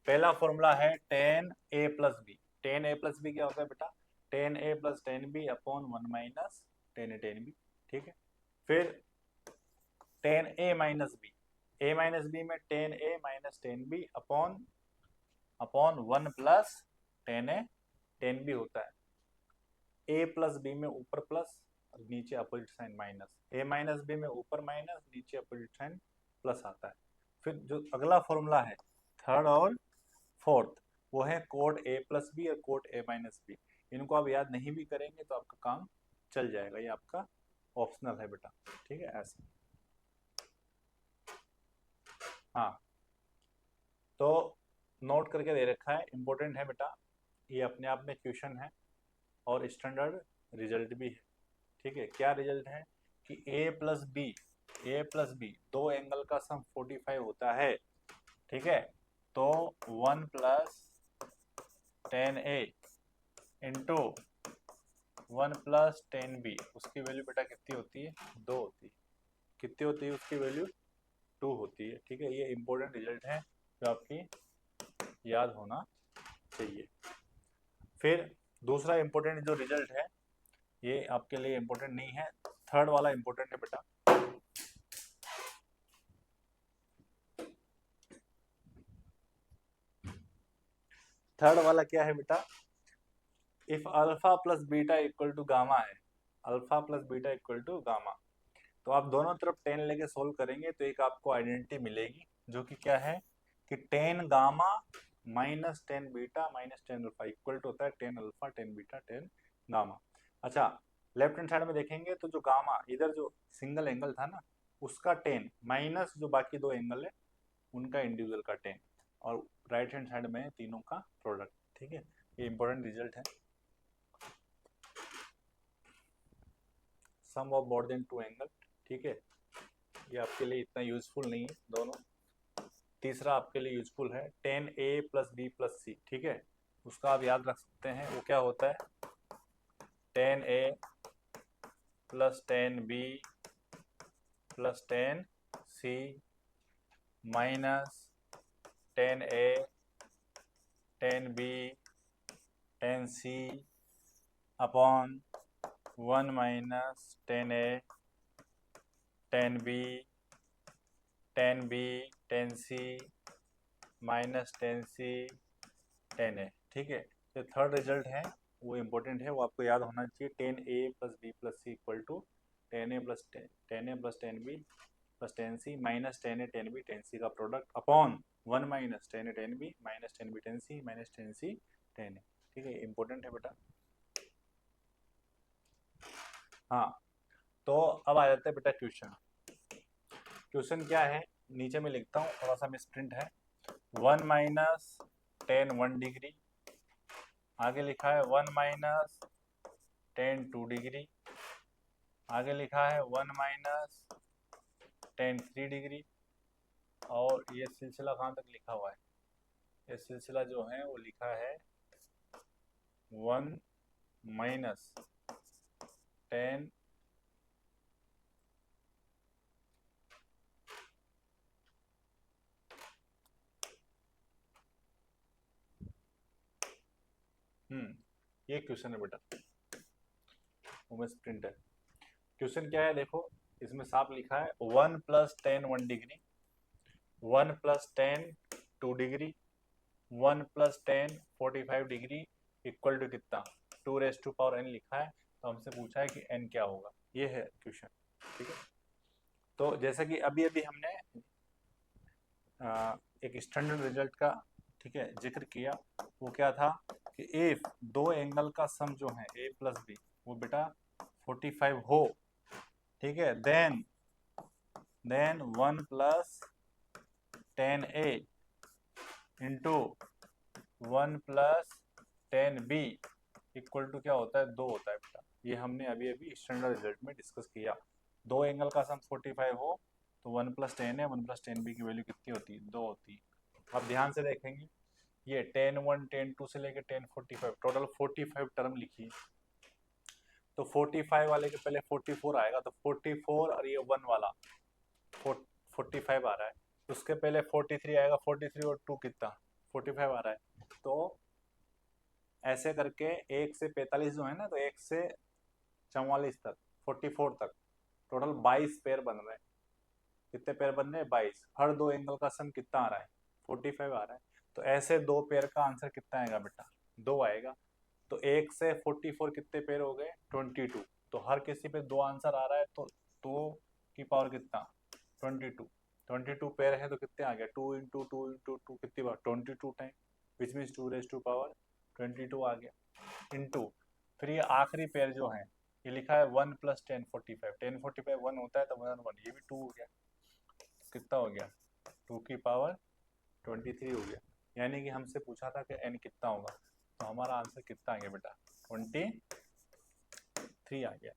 Speaker 1: पहला फॉर्मूला है tan A plus B. Tan A plus B क्या होता है बेटा, tan A plus tan B upon 1 minus tan A tan B. ठीक है, फिर tan A minus B, A minus B में tan A minus tan B upon 1 plus tan A tan B होता है। ए प्लस बी में ऊपर plus और नीचे अपोजिट साइन माइनस, ए माइनस बी में ऊपर माइनस नीचे अपोजिट साइन प्लस आता है। फिर जो अगला फॉर्मूला है थर्ड और फोर्थ वो है कोड ए प्लस बी और कोड ए माइनस बी। इनको आप याद नहीं भी करेंगे तो आपका काम चल जाएगा, ये आपका ऑप्शनल है बेटा। ठीक है ऐसे। हाँ तो नोट करके दे रखा है, इंपॉर्टेंट है बेटा, ये अपने आप में क्वेश्चन है और स्टैंडर्ड रिजल्ट भी है। ठीक है, क्या रिजल्ट है कि ए प्लस बी दो एंगल का सम 45 होता है। ठीक है, तो 1 प्लस टेन ए इंटू 1 प्लस टेन बी उसकी वैल्यू बेटा कितनी होती है, 2 होती है। कितनी होती है उसकी वैल्यू, 2 होती है। ठीक है, ये इंपॉर्टेंट रिजल्ट है जो आपकी याद होना चाहिए। फिर दूसरा इंपॉर्टेंट जो रिजल्ट है ये आपके लिए इंपॉर्टेंट नहीं है, थर्ड वाला इंपॉर्टेंट है बेटा। थर्ड वाला क्या है बेटा, if alpha plus beta equal to gamma है, alpha plus beta equal to gamma, तो आप दोनों तरफ टेन लेके सोल्व करेंगे तो एक आपको आइडेंटिटी मिलेगी जो कि क्या है कि tan gamma minus tan beta minus tan alpha equal to होता है tan alpha tan beta tan gamma. अच्छा लेफ्ट हैंड साइड में देखेंगे तो जो गामा इधर जो सिंगल एंगल था ना उसका 10 माइनस जो बाकी दो एंगल है उनका इंडिविजुअल का 10, और राइट हैंड साइड में तीनों का प्रोडक्ट। ठीक है, ये इंपॉर्टेंट रिजल्ट है। Sum of more than two angle, ठीक है, ये आपके लिए इतना यूजफुल नहीं है दोनों। तीसरा आपके लिए यूजफुल है 10a प्लस बी प्लस सी, ठीक है, उसका आप याद रख सकते हैं। वो क्या होता है 10a plus 10b plus 10c minus 10a 10b 10c upon 1 minus 10a 10b 10b 10c minus 10c 10a। ठीक है, तो थर्ड रिजल्ट है वो इम्पोर्टेंट है, वो आपको याद होना चाहिए। 10a plus B plus C equal to 10a plus 10b plus 10c minus 10a 10b 10c का product upon 1 minus 10a 10b minus 10b 10c minus 10c 10a। ठीक है, इम्पोर्टेंट है बेटा। हाँ, तो अब आ जाते हैं बेटा क्वेश्चन। क्वेश्चन क्या है, नीचे में लिखता हूँ, थोड़ा सा मिसप्रिंट है। 1 माइनस 10 1 डिग्री, आगे लिखा है 1 माइनस 10 2 डिग्री, आगे लिखा है 1 माइनस 10 3 डिग्री, और ये सिलसिला कहाँ तक लिखा हुआ है, ये सिलसिला जो है वो लिखा है 1 माइनस 10 ये क्वेश्चन है बेटा, वो मैं प्रिंट है। क्वेश्चन क्या है देखो, इसमें साफ लिखा है 1 plus 10 1 degree, 1 plus 10 2 degree, 1 plus 10 45 degree equal to कितना 2 रेज टू पावर n लिखा है। तो हमसे पूछा है कि n क्या होगा, ये है क्वेश्चन। ठीक है, तो जैसा कि अभी अभी हमने एक स्टैंडर्ड रिजल्ट का, ठीक है, जिक्र किया, वो क्या था कि इफ दो एंगल का सम जो है a प्लस बी वो बेटा 45 हो, ठीक है, then 1 plus 10a into 1 plus 10b equal to क्या होता है 2 होता है बेटा। ये हमने अभी अभी स्टैंडर्ड रिजल्ट में डिस्कस किया। दो एंगल का सम 45 हो तो 1 प्लस 10 है, 1 प्लस 10b की वैल्यू कितनी होती है 2 होती है। अब ध्यान से देखेंगे, ये 10 1 10 2 से लेकर 10 45 टोटल 45 टर्म लिखी है। तो 45 वाले के पहले 44 आएगा, तो 44 और ये 1 वाला 45 आ रहा है, उसके पहले 43 आएगा, 43 और 2 कितना 45 आ रहा है। तो ऐसे करके 1 से 45 जो है ना, तो 1 से 44 तक 44 तक टोटल 22 पेयर बन रहे हैं। कितने पेयर बन रहे हैं 22। हर दो एंगल का सम कितना आ रहा है 45 आ रहा है। तो ऐसे दो पेयर का आंसर कितना आएगा बेटा 2 आएगा। तो 1 से 44 कितने पेयर हो गए 22। तो हर किसी पे 2 आंसर आ रहा है, तो 2 की पावर कितना 22 पेयर है, तो कितने आ गया 2 इंटू 2 इंटू 2 कितनी बार 22 time, which means 2 raise to power 22 आ गया, इंटू फिर ये आखिरी पेयर जो है ये लिखा है 1 प्लस 1045 1045 1 होता है तो 1 1 ये भी 2 हो गया, कितना हो गया 2 की पावर 23 हो गया। यानी कि हमसे पूछा था कि n कितना होगा, तो हमारा आंसर कितना आ गया बेटा 23 आ गया।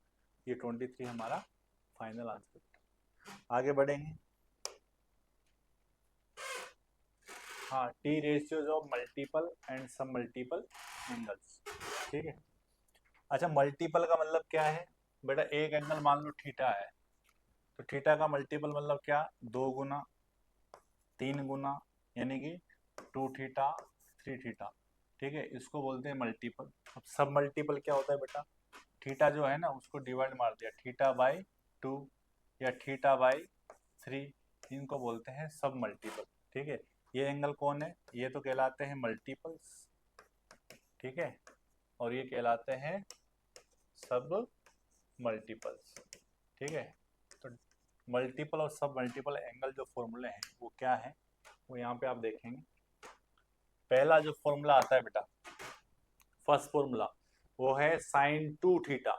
Speaker 1: ये 23 हमारा फाइनल आंसर बेटा। आगे बढ़ेंगे। हाँ, T ratios of multiple and सब मल्टीपल एंगल्स, ठीक है। अच्छा, मल्टीपल का मतलब क्या है बेटा, एक एंगल मान लो थीटा है, तो थीटा का मल्टीपल मतलब क्या 2 गुना 3 गुना, यानी कि 2 थीटा 3 थीटा, ठीक है, इसको बोलते हैं मल्टीपल। अब सब मल्टीपल क्या होता है बेटा, थीटा जो है ना उसको डिवाइड मार दिया थीटा बाई 2 या थीटा बाई 3, इनको बोलते हैं सब मल्टीपल। ठीक है, ये एंगल कौन है, ये तो कहलाते हैं मल्टीपल्स, ठीक है, और ये कहलाते हैं सब मल्टीपल्स। ठीक है, तो मल्टीपल और सब मल्टीपल एंगल जो फॉर्मूले हैं वो क्या है, वो यहाँ पे आप देखेंगे। पहला जो फॉर्मूला आता है बेटा, फर्स्ट फॉर्मूला वो है sine 2 theta,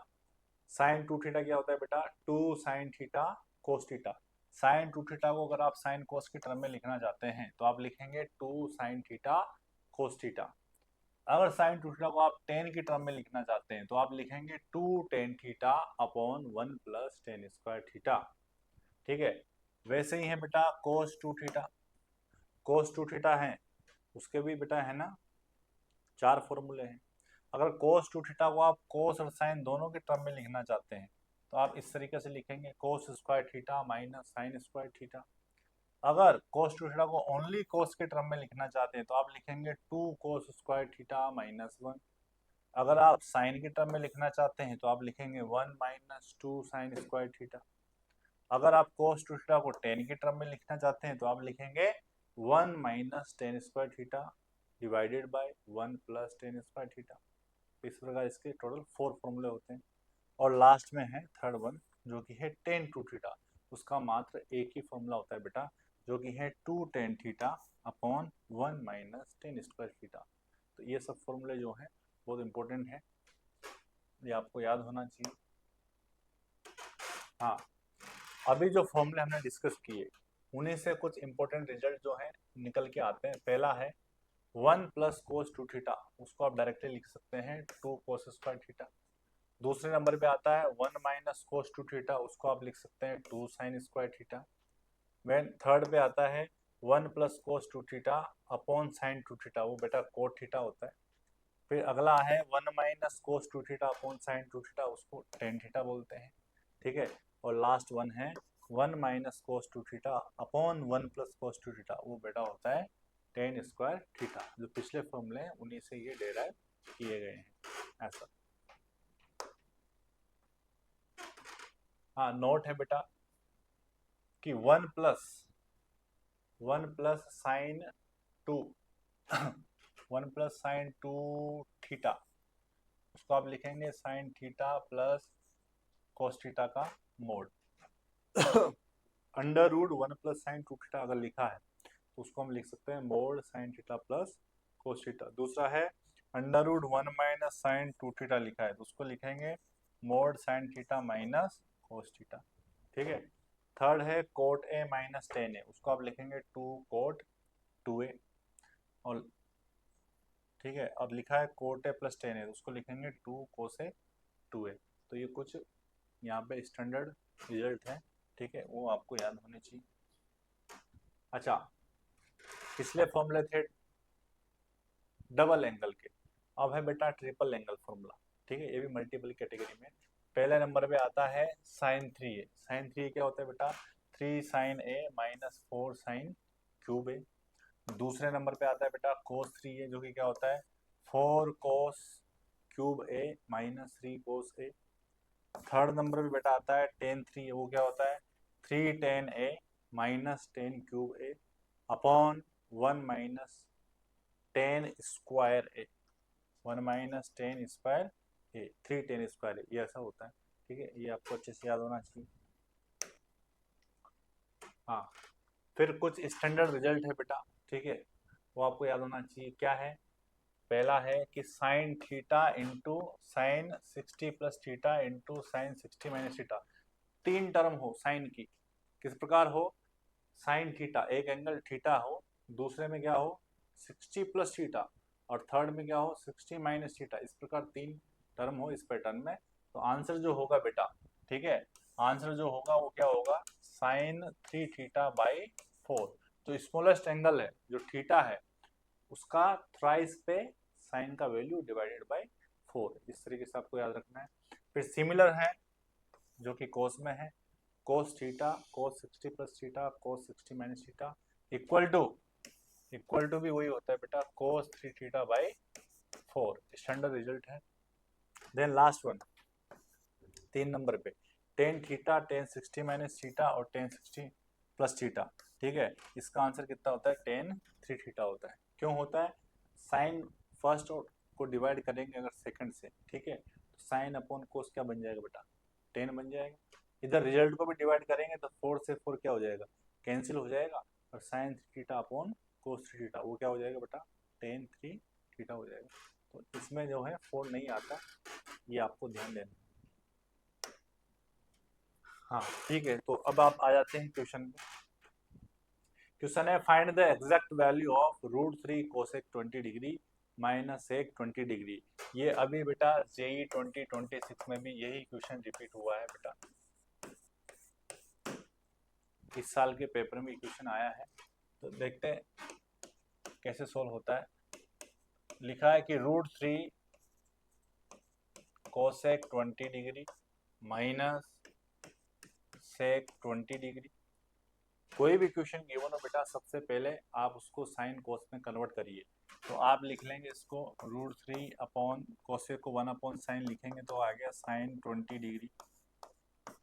Speaker 1: sine two theta क्या होता है बेटा, two sine theta cos theta. Sine two theta को अगर आप साइन कोस की टर्म में लिखना चाहते हैं तो आप लिखेंगे two sine theta cos theta. अगर साइन टू थीटा को आप टेन की टर्म में लिखना चाहते हैं तो आप लिखेंगे two tan theta upon one plus tan square theta. ठीक है, वैसे ही है बेटा cos two theta. Cos two theta है, उसके भी बेटा है ना चार फॉर्मूले हैं। अगर कोस टू थीटा को आप कोस और साइन दोनों के टर्म में लिखना चाहते हैं तो आप इस तरीके से लिखेंगे cos square theta minus sine square theta. अगर कोस टू थीटा को ओनली कोस के टर्म में लिखना चाहते हैं तो आप लिखेंगे two cos square theta minus one. अगर आप साइन के टर्म में लिखना चाहते हैं तो आप लिखेंगे one minus two sine square theta. अगर आप कोस टू थीटा को टेन के टर्म में लिखना चाहते हैं तो आप लिखेंगे one minus tan square theta divided by one plus tan square theta. इस प्रकार इसके टोटल फोर फॉर्मूले होते हैं। और लास्ट में है थर्ड वन जो कि है टेन टू थीटा। उसका मात्र एक ही फॉर्मूला होता है बेटा जो कि है two tan theta upon one minus tan square theta. तो ये सब फॉर्मूले जो हैं बहुत इंपॉर्टेंट है, ये आपको याद होना चाहिए। हाँ, अभी जो फॉर्मूले हमने डिस्कस किए उन्हीं से कुछ इंपॉर्टेंट रिजल्ट जो है निकल के आते हैं। पहला है one plus cos two theta, उसको आप डायरेक्टली लिख सकते हैं टू कोस स्क्वायर थीटा। दूसरे नंबर पे आता है one minus cos two theta, उसको आप लिख सकते हैं two sine square theta. When third पे आता है one plus cos two theta upon sine two theta, वो बेटा कोट थीटा होता है। फिर अगला है one minus cos two theta upon sine two theta, उसको टेन थीटा बोलते हैं। ठीक है, और लास्ट वन है one minus cos two theta upon one plus cos two theta, वो बेटा होता है टेन स्क्वायर थीटा। जो पिछले फॉर्मूले हैं उन्हीं से ये डेराइव किए गए हैं ऐसा। हाँ, नोट है बेटा कि one plus sine two one plus sine two theta, उसको आप लिखेंगे sine theta plus cos theta का mod. Under root one plus sine two theta अगर लिखा है तो उसको हम लिख सकते हैं mod sine theta plus cos theta. दूसरा है under root one minus sine two theta लिखा है तो उसको लिखेंगे mod sine theta minus cos theta. ठीक है, थर्ड है कोट ए माइनस टेन ए, उसको आप लिखेंगे टू कोट टू ए। और ठीक है, अब लिखा है कोट ए प्लस टेन ए, उसको लिखेंगे टू कोस ए टू ए। तो ये कुछ यहाँ पे स्टैंडर्ड रिजल्ट है, ठीक है, वो आपको याद होने चाहिए। अच्छा, पिछले फॉर्मूले थे डबल एंगल के, अब है बेटा ट्रिपल एंगल फॉर्मूला। ठीक है, ये भी मल्टीपल कैटेगरी में। पहले नंबर पे आता है साइन थ्री ए। साइन थ्री क्या होता है बेटा, three sign A minus four sine cube ए। दूसरे नंबर पे आता है बेटा कोस थ्री ए, जो कि क्या होता है फोर कोस क्यूब ए माइनस थ्री कोस ए। थर्ड नंबर पे बेटा आता है टेन थ्री ए, वो क्या होता है three tan A minus tan cube A upon one minus tan square A, one minus tan square A, three tan square A, ये ऐसा होता है। ठीक है, ये आपको अच्छे से याद होना चाहिए। हाँ, फिर कुछ स्टैंडर्ड रिजल्ट है बेटा, ठीक है, वो आपको याद होना चाहिए। क्या है, पहला है कि sine theta into sign 60 plus theta into sign 60 minus theta, तीन टर्म हो साइन की। किस प्रकार हो, साइन थीटा एक एंगल थीटा हो, दूसरे में क्या हो 60 प्लस थीटा, और थर्ड में क्या हो 60 माइनस थीटा। इस प्रकार तीन टर्म हो इस पैटर्न में। तो आंसर जो होगा बेटा, ठीक है, आंसर जो होगा वो क्या होगा sine three theta by four. जो स्मॉलेस्ट एंगल है जो थीटा है उसका थ्राइस पे साइन का वैल्यू डिवाइडेड बाय फोर, इस तरीके से आपको याद रखना है। फिर सिमिलर है जो कि कोस में है, cos theta cos 60 plus theta cos 60 minus theta equal to भी वही होता है बेटा cos three theta by four, standard result है। देन लास्ट वन तीन नंबर पे tan theta tan 60 minus theta और टेन 60 प्लस थीटा। ठीक है, इसका आंसर कितना होता है टेन थ्री थीटा होता है। क्यों होता है, साइन फर्स्ट को डिवाइड करेंगे अगर सेकंड से, ठीक है, तो साइन अपॉन कोस क्या बन जाएगा बेटा टेन बन जाएगा। इधर रिजल्ट को भी डिवाइड करेंगे तो फोर से फोर क्या हो जाएगा कैंसिल हो जाएगा, और साइन थ्री थीटा अपॉन कोस थ्री थीटा वो क्या हो जाएगा बेटा टेन थ्री थीटा हो जाएगा। तो इसमें जो है फोर नहीं आता, ये आपको ध्यान देना। हाँ ठीक है, तो अब आप आ जाते हैं क्वेश्चन पे। क्वेश्चन है find the exact value of √3 cosec 20 degree minus sec 20 degree. ये अभी बेटा जेई 2026 में भी यही क्वेश्चन रिपीट हुआ है बेटा, इस साल के पेपर में क्वेश्चन आया है। तो देखते हैं कैसे सोल्व होता है। लिखा है कि √3 cosec 20 degree minus sec 20 degree. कोई भी क्वेश्चन गिवन हो बेटा, सबसे पहले आप उसको साइन कोस में कन्वर्ट करिए। तो आप लिख लेंगे इसको √3 अपॉन कोसेक को 1 अपॉन साइन लिखेंगे तो आ गया साइन 20 डिग्री,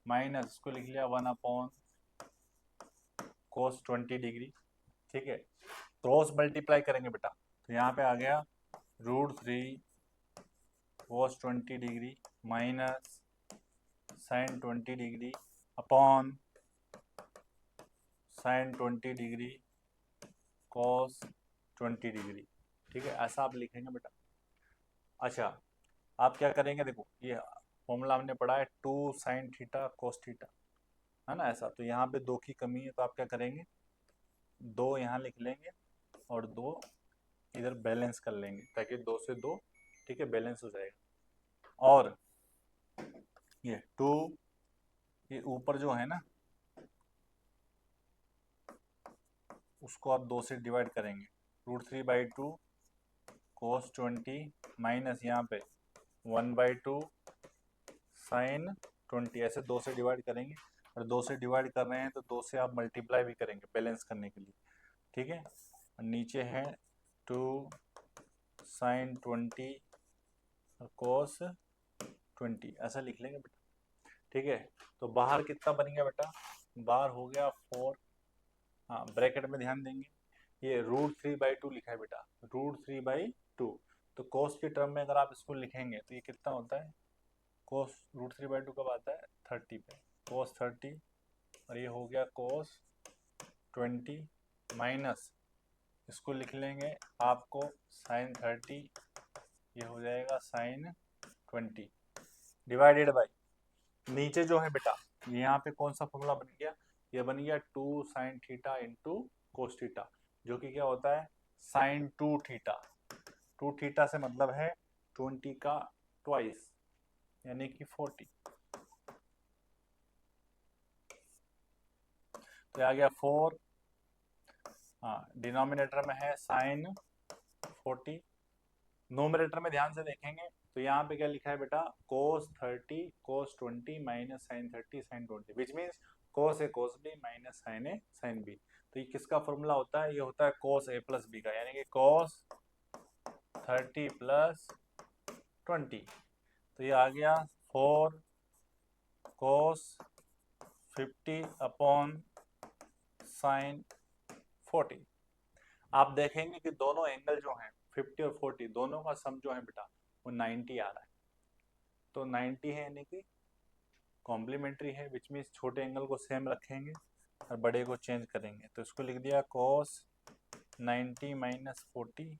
Speaker 1: माइनस इसको लिख लिया 1 अपॉन कोस 20 डिग्री। ठीक है, क्रॉस मल्टीप्लाई करेंगे बेटा, तो यहाँ पे आ गया √3 cos 20 degree minus sine 20 degree upon sine 20 degree cos 20 degree. ठीक है, ऐसा आप लिखेंगे बेटा। अच्छा, आप क्या करेंगे, देखो ये फॉर्मूला हमने पढ़ा है 2 साइन थीटा कोस थीटा, है ना ऐसा। तो यहाँ पे 2 की कमी है, तो आप क्या करेंगे 2 यहाँ लिख लेंगे और 2 इधर बैलेंस कर लेंगे, ताकि 2 से 2 ठीक है बैलेंस हो जाएगा। और ये 2 ये ऊपर जो है ना उसको आप 2 से डिवाइड करेंगे, √3/2 कोस 20 माइनस यहाँ पे 1/2 साइन 20, ऐसे 2 से डिवाइड करेंगे। और 2 से डिवाइड कर रहे हैं तो 2 से आप मल्टीप्लाई भी करेंगे बैलेंस करने के लिए। ठीक है, और नीचे है 2 साइन 20 और कोस 20, ऐसा लिख लेंगे बेटा। ठीक है, तो बाहर कितना बन गया बेटा, बाहर हो गया 4। हाँ, ब्रैकेट में ध्यान देंगे, ये √3/2 लिखा है बेटा, √3/2। तो कोस की टर्म में अगर आप इसको लिखेंगे तो ये कितना होता है, कोस √3/2 कब आता है 30 पे, कोस 30, और ये हो गया कोस 20 माइनस इसको लिख लेंगे आपको साइन 30, ये हो जाएगा साइन 20 डिवाइडेड बाई नीचे जो है बेटा यहाँ पे कौन सा फॉर्मूला बन गया, ये बन गया 2 sine theta into cos theta, जो कि क्या होता है साइन 2 थीटा। 2 थीटा से मतलब है 20 का ट्वाइस यानी कि 40। तो आ गया 4, हाँ डिनोमिनेटर में है साइन 40, नोमिनेटर में ध्यान से देखेंगे तो यहाँ पे क्या लिखा है बेटा cos 30 cos 20 minus sine 30 sine 20, which means cos A cos B minus sine A sine B. तो ये किसका फॉर्मूला होता है, ये होता है कोस ए प्लस बी का, यानी कि कोस 30 प्लस 20। तो ये आ गया 4 कोस 50 अपॉन साइन 40। आप देखेंगे कि दोनों एंगल जो हैं 50 और 40 दोनों का सम जो है बेटा वो 90 आ रहा है। तो 90 है यानी कि कॉम्प्लीमेंट्री है, विच मीन्स छोटे एंगल को सेम रखेंगे और बड़े को चेंज करेंगे। तो इसको लिख दिया cos 90 minus 40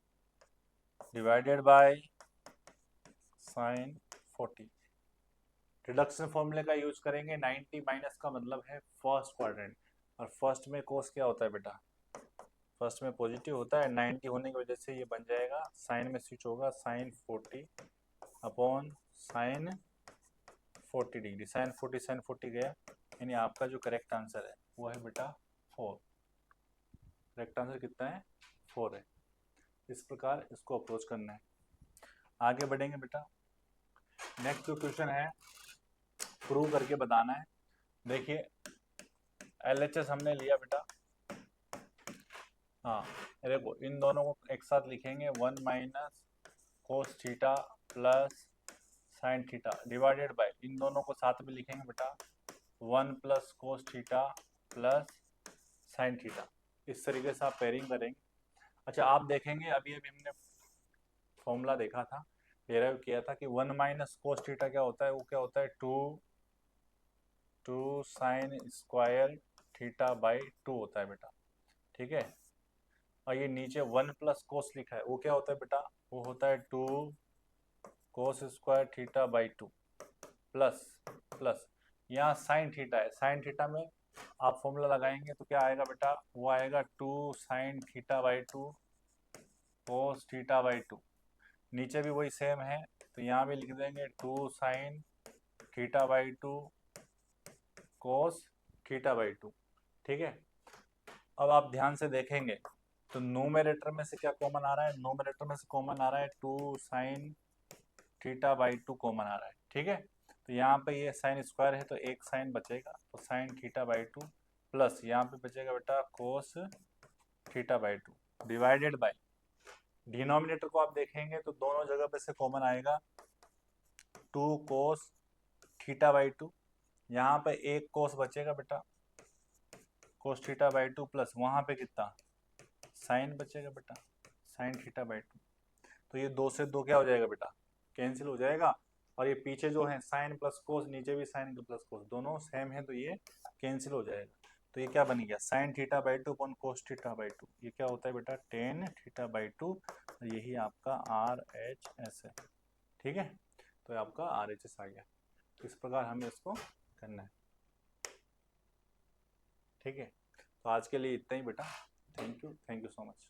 Speaker 1: divided by sign 40। Reduction फॉर्मूले का यूज करेंगे, 90 माइनस का मतलब है फर्स्ट क्वाड्रेंट, और फर्स्ट में कोस क्या होता है बेटा, फर्स्ट में पॉजिटिव होता है, 90 होने की वजह से ये बन जाएगा साइन में स्विच होगा sine 40 upon sine 40 degree, sine 40 गया, यानी आपका जो करेक्ट आंसर है वो है बेटा 4। करेक्ट आंसर कितना है 4 है। इस प्रकार इसको अप्रोच करना है। आगे बढ़ेंगे बेटा, नेक्स्ट जो क्वेश्चन है प्रूव करके बताना है। देखिए LHS हमने लिया बेटा, हाँ देखो इन दोनों को एक साथ लिखेंगे 1 minus cos theta plus sine theta divided by, इन दोनों को साथ में लिखेंगे बेटा 1 plus cos theta plus sine theta. इस तरीके से आप पेयरिंग करेंगे। अच्छा, आप देखेंगे अभी अभी हमने फॉर्मूला देखा था, डेराइव किया था कि 1 माइनस कोस थीटा क्या होता है, वो क्या होता है 2 साइन स्क्वायर थीटा बाई 2 होता है बेटा। ठीक है, और ये नीचे 1 प्लस कोस लिखा है वो क्या होता है बेटा, वो होता है 2 कोस square theta by 2 plus plus यहाँ साइन थीटा है, साइन थीटा में आप फॉर्मूला लगाएंगे तो क्या आएगा बेटा, वो आएगा 2 sin θ/2 cos θ/2। नीचे भी वही सेम है तो यहाँ भी लिख देंगे 2 sin θ/2 cos θ/2। ठीक है। अब आप ध्यान से देखेंगे तो न्यूमरेटर में से क्या कॉमन आ रहा है, न्यूमरेटर में से कॉमन आ रहा है 2 sin θ/2 कॉमन आ रहा है। ठीक है। तो यहाँ पे ये साइन स्क्वायर है तो एक साइन बचेगा, तो sin θ/2 प्लस यहाँ पे बचेगा बेटा cos θ/2 डिवाइडेड बाय, डिनोमिनेटर को आप देखेंगे तो दोनों जगह पे से कॉमन आएगा 2 cos θ/2, यहाँ पे एक cos बचेगा बेटा cos θ/2 प्लस वहाँ पे कितना साइन बचेगा बेटा sin θ/2। तो ये 2 से 2 क्या हो जाएगा बेटा, कैंसिल हो जाएगा। और ये पीछे जो है साइन प्लस कोस, नीचे भी साइन प्लस कोस, दोनों सेम है तो ये कैंसिल हो जाएगा। तो ये क्या बन गया sin θ/2 अपॉन cos θ/2, ये क्या होता है बेटा tan θ/2। यही आपका RHS है। ठीक है। तो आपका RHS आ गया। तो इस प्रकार हमें इसको करना है। ठीक है। तो आज के लिए इतना ही बेटा। Thank you so much.